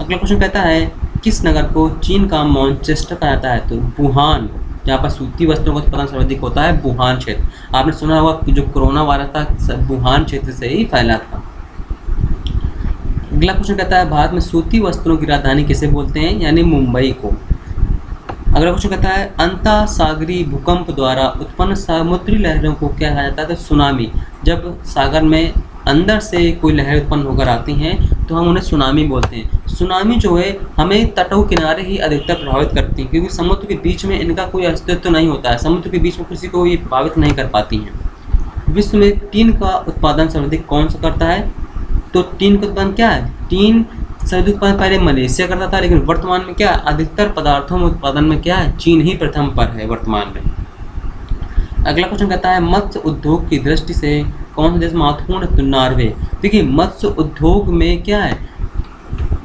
अगला क्वेश्चन कहता है किस नगर को चीन का मैनचेस्टर कहा जाता है? तो वुहान, जहाँ पर सूती वस्त्रों का उत्पादन सर्वाधिक होता है, वुहान क्षेत्र। आपने सुना होगा कि जो कोरोना वायरस था वुहान क्षेत्र से ही फैला था। अगला क्वेश्चन कहता है भारत में सूती वस्त्रों की राजधानी किसे बोलते हैं? यानी मुंबई को। अगला क्वेश्चन कहता है अंतःसागरीय भूकंप द्वारा उत्पन्न समुद्री लहरों को क्या कहा जाता है? तो सुनामी। जब सागर में अंदर से कोई लहर उत्पन्न होकर आती हैं तो हम उन्हें सुनामी बोलते हैं। सुनामी जो है हमें तटों किनारे ही अधिकतर प्रभावित करती हैं, क्योंकि समुद्र के बीच में इनका कोई अस्तित्व नहीं होता है, समुद्र के बीच में किसी को ये प्रभावित नहीं कर पाती हैं। विश्व में टीन का उत्पादन सर्वाधिक कौन सा करता है? तो टीन का उत्पादन क्या है? टीन सर्वाधिक उत्पादन पहले मलेशिया करता था, लेकिन वर्तमान में क्या अधिकतर पदार्थों में उत्पादन में क्या है? चीन ही प्रथम पर है वर्तमान में। अगला क्वेश्चन कहता है मत्स्य उद्योग की दृष्टि से कौन सा देश महत्वपूर्ण है? तो नॉर्वे। देखिए मत्स्य उद्योग में क्या है,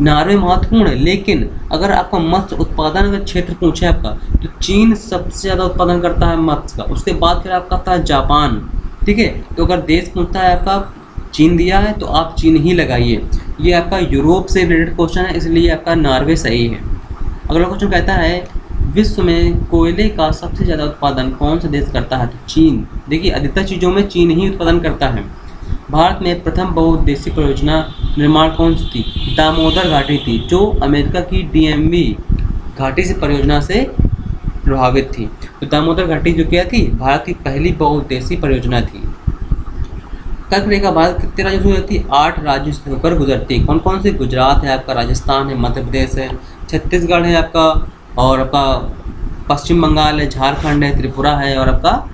नॉर्वे महत्वपूर्ण है, लेकिन अगर आपका मत्स्य उत्पादन अगर क्षेत्र पूछे आपका तो चीन सबसे ज़्यादा उत्पादन करता है मत्स्य का। उसके बाद फिर आपका आता है जापान। ठीक है, तो अगर देश पूछता है आपका चीन दिया है तो आप चीन ही लगाइए। ये आपका यूरोप से रिलेटेड क्वेश्चन है, इसलिए आपका नॉर्वे सही है। अगला क्वेश्चन कहता है विश्व में कोयले का सबसे ज़्यादा उत्पादन कौन सा देश करता है? तो चीन। देखिए अधिकतर चीज़ों में चीन ही उत्पादन करता है। भारत में प्रथम बहुउद्देशीय परियोजना निर्माण कौन सी थी? दामोदर घाटी थी, जो अमेरिका की DMV घाटी से परियोजना से प्रभावित थी। तो दामोदर घाटी जो क्या थी, भारत की पहली बहुउद्देशीय परियोजना थी। कर्क रेखा भारत कितने राज्यों से गुजरती है? 8 राज्यों से होकर गुजरती है। कौन कौन से? गुजरात है आपका, राजस्थान है, मध्य प्रदेश है, छत्तीसगढ़ है आपका, और आपका पश्चिम बंगाल है, झारखंड है, त्रिपुरा है, और आपका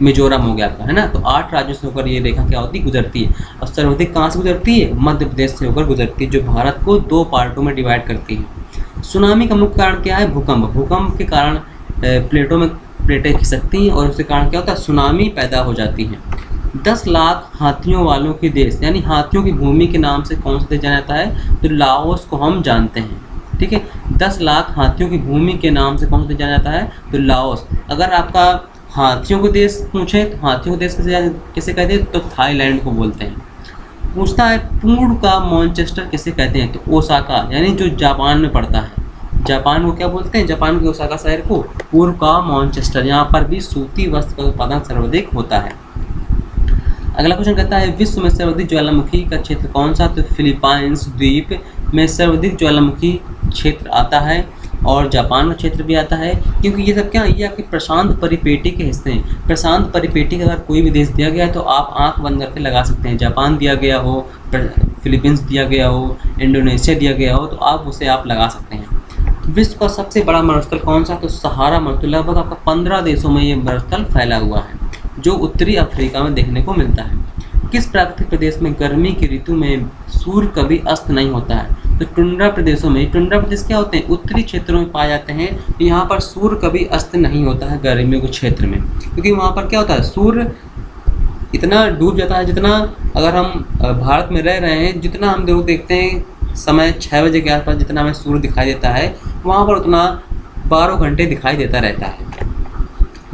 मिजोरम हो गया आपका, है ना। तो 8 राज्यों से होकर ये रेखा क्या होती है? गुजरती है। और सर्वाधिक कहाँ से गुजरती है? मध्य प्रदेश से होकर गुजरती है, जो भारत को 2 पार्टों में डिवाइड करती है। सुनामी का मुख्य कारण क्या है? भूकंप। भूकंप के कारण प्लेटें खिसकती हैं और उसके कारण क्या होता है? सुनामी पैदा हो जाती है। 10 लाख हाथियों वालों के देश यानी हाथियों की भूमि के नाम से कौन सा देश जाना जाता है? तो लाओस को हम जानते हैं। ठीक है, 10 लाख हाथियों की भूमि के नाम से कौन सा देश जाना जाता है? तो लाओस। अगर आपका हाथियों को देश पूछे तो हाथियों को देश किसे कहते हैं? तो थाईलैंड को बोलते हैं। पूछता है पूर्ण का मैनचेस्टर किसे कहते हैं? तो ओसाका, यानी जो जापान में पड़ता है। जापान को क्या बोलते हैं? जापान के ओसाका शहर को पूर्व का मैनचेस्टर, यहाँ पर भी सूती वस्त्र का उत्पादन सर्वाधिक होता है। अगला क्वेश्चन कहता है विश्व में सर्वाधिक ज्वालामुखी का क्षेत्र कौन सा? तो फिलीपाइंस द्वीप में सर्वाधिक ज्वालामुखी क्षेत्र आता है और जापान का क्षेत्र भी आता है, क्योंकि ये सब क्या, ये आपके प्रशांत परिपेटी के हिस्से हैं। प्रशांत परिपेटी का अगर कोई भी देश दिया गया है तो आप आंख बंद करके लगा सकते हैं। जापान दिया गया हो, फिलीपींस दिया गया हो, इंडोनेशिया दिया गया हो, तो आप उसे आप लगा सकते हैं। विश्व का सबसे बड़ा मरुस्थल कौन सा? तो सहारा मरुस्थल। लगभग आपका 15 देशों में ये मरुस्थल फैला हुआ है, जो उत्तरी अफ्रीका में देखने को मिलता है। किस प्राकृतिक प्रदेश में गर्मी की ऋतु में सूर्य कभी अस्त नहीं होता है? तो टुंड्रा प्रदेशों में। टुंड्रा प्रदेश क्या होते हैं? उत्तरी क्षेत्रों में पाए जाते हैं। यहाँ पर सूर्य कभी अस्त नहीं होता है गर्मियों के क्षेत्र में, क्योंकि वहाँ पर क्या होता है, सूर्य इतना डूब जाता है, जितना अगर हम भारत में रह रहे हैं, जितना हम लोग देखते हैं समय 6 बजे के आसपास जितना हमें सूर्य दिखाई देता है, वहाँ पर उतना 12 घंटे दिखाई देता रहता है।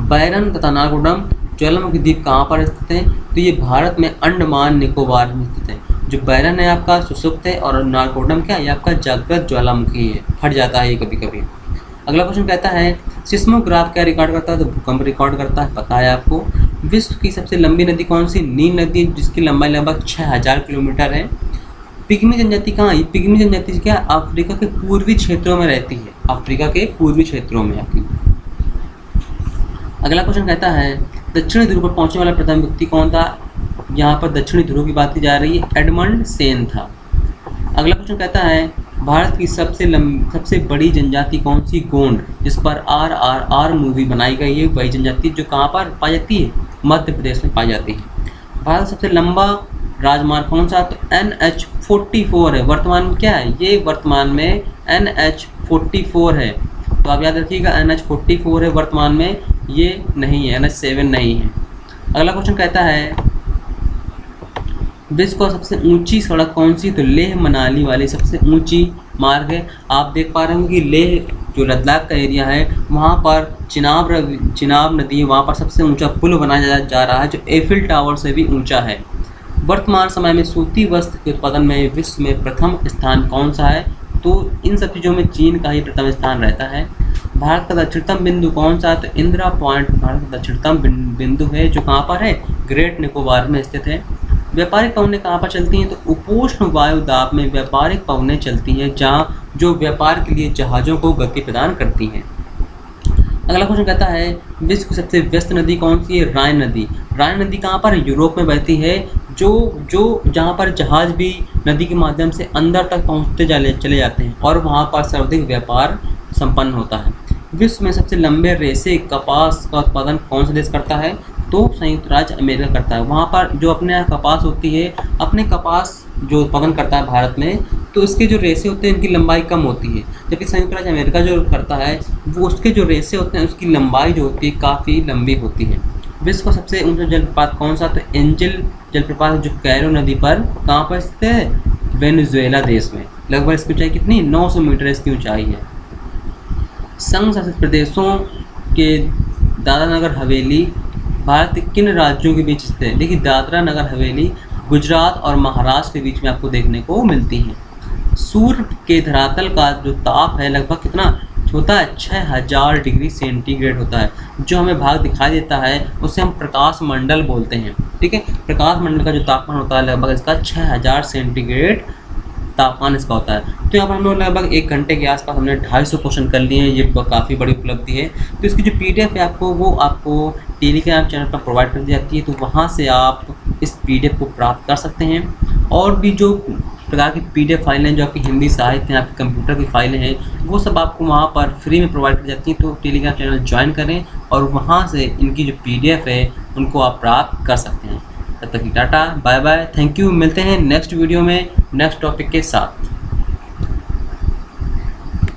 बैरन तथा नागोर्डम ज्वालामुखी द्वीप कहाँ पर स्थित है? तो ये भारत में अंडमान निकोबार में स्थित है। जो बैरन है आपका सुषुप्त है और नागोर्डम क्या है, आपका जागृत ज्वालामुखी है, फट जाता है ये कभी कभी। अगला क्वेश्चन कहता है सिस्मोग्राफ क्या रिकॉर्ड करता है? तो भूकंप रिकॉर्ड करता है, पता है आपको। विश्व की सबसे लंबी नदी कौन सी? नील नदी, जिसकी लंबाई लगभग 6000 किलोमीटर है। पिग्मी जनजाति कहाँ है? पिग्मी जनजाति क्या अफ्रीका के पूर्वी क्षेत्रों में रहती है, अफ्रीका के पूर्वी क्षेत्रों में आपकी। अगला क्वेश्चन कहता है दक्षिणी ध्रुव पर पहुंचने वाला प्रथम व्यक्ति कौन था? यहाँ पर दक्षिणी ध्रुव की बात की जा रही है, एडमंड सेन था। अगला क्वेश्चन कहता है भारत की सबसे बड़ी जनजाति कौन सी? गोंड, जिस पर RRR मूवी बनाई गई है, वही जनजाति जो कहाँ पर पाई जाती है? मध्य प्रदेश में पाई जाती है। भारत सबसे लंबा राजमार्ग कौन सा? तो NH44 है। वर्तमान में क्या है? ये वर्तमान में NH44 है, तो आप याद रखिएगा NH44 है वर्तमान में, ये नहीं है, NH7 नहीं है। अगला क्वेश्चन कहता है विश्व का सबसे ऊंची सड़क कौन सी? तो लेह मनाली वाली सबसे ऊंची मार्ग है। आप देख पा रहे होंगे कि लेह जो लद्दाख का एरिया है, वहाँ पर चिनाब नदी है, वहाँ पर सबसे ऊंचा पुल बनाया जा रहा है, जो एफिल टावर से भी ऊंचा है। वर्तमान समय में सूती वस्त्र के उत्पादन में विश्व में प्रथम स्थान कौन सा है? तो इन सब चीज़ों में चीन का ही प्रथम स्थान रहता है। भारत का दक्षिणतम बिंदु कौन सा? तो इंदिरा पॉइंट भारत का दक्षिणतम बिंदु है, जो कहाँ पर है? ग्रेट निकोबार में स्थित है। व्यापारिक पवनें कहाँ पर चलती हैं? तो उपोष्ण वायु दाब में व्यापारिक पवनें चलती हैं, जहाँ जो व्यापार के लिए जहाज़ों को गति प्रदान करती हैं। अगला क्वेश्चन कहता है विश्व की सबसे व्यस्त नदी कौन सी है? राइन नदी। राइन नदी कहाँ पर? यूरोप में बहती है, जो जहाँ पर जहाज़ भी नदी के माध्यम से अंदर तक पहुँचते चले जाते हैं और वहाँ पर सर्वाधिक व्यापार संपन्न होता है। विश्व में सबसे लंबे रेशे कपास का उत्पादन कौन सा देश करता है? तो संयुक्त राज्य अमेरिका करता है। वहाँ पर जो अपने यहाँ कपास होती है, अपने कपास जो उत्पादन करता है भारत में, तो इसके जो रेशे होते हैं इनकी लंबाई कम होती है, जबकि संयुक्त राज्य अमेरिका जो करता है वो उसके जो रेशे होते हैं उसकी लंबाई जो होती है काफ़ी लंबी होती है। विश्व का सबसे ऊंचा जलप्रपात कौन सा? तो एंजल जलप्रपात जो कैरो नदी पर कहाँ पर स्थित है? वेनेजुएला देश में। लगभग इसकी ऊंचाई कितनी? 900 मीटर इसकी ऊंचाई है। संघ शासित प्रदेशों के दादरा नगर हवेली भारत के किन राज्यों के बीच स्थित है? देखिए दादरा नगर हवेली गुजरात और महाराष्ट्र के बीच में आपको देखने को मिलती हैं। सूर्य के धरातल का जो ताप है लगभग कितना होता है? 6000 डिग्री सेंटीग्रेड होता है। जो हमें भाग दिखाई देता है उसे हम प्रकाश मंडल बोलते हैं, ठीक है। प्रकाश मंडल का जो तापमान होता है लगभग इसका 6000 सेंटीग्रेड तापमान इसका होता है। तो यहाँ पर हम लोग लगभग 1 घंटे के आसपास हमने 250 क्वेश्चन कर लिए हैं, ये काफ़ी बड़ी उपलब्धि है। तो इसकी जो PDF है आपको टेलीग्राम चैनल पर प्रोवाइड कर दी जाती है, तो वहाँ से आप इस PDF को प्राप्त कर सकते हैं। और भी जो प्रकार की PDF फाइलें हैं जो आपकी हिंदी साहित्य हैं, आपके कंप्यूटर की फाइलें हैं, वो सब आपको वहाँ पर फ्री में प्रोवाइड की जाती हैं। तो टेलीग्राम चैनल ज्वाइन करें और वहाँ से इनकी जो PDF है उनको आप प्राप्त कर सकते हैं। तब तक की ta ta bye bye, thank you. मिलते हैं नेक्स्ट वीडियो में नेक्स्ट टॉपिक के साथ।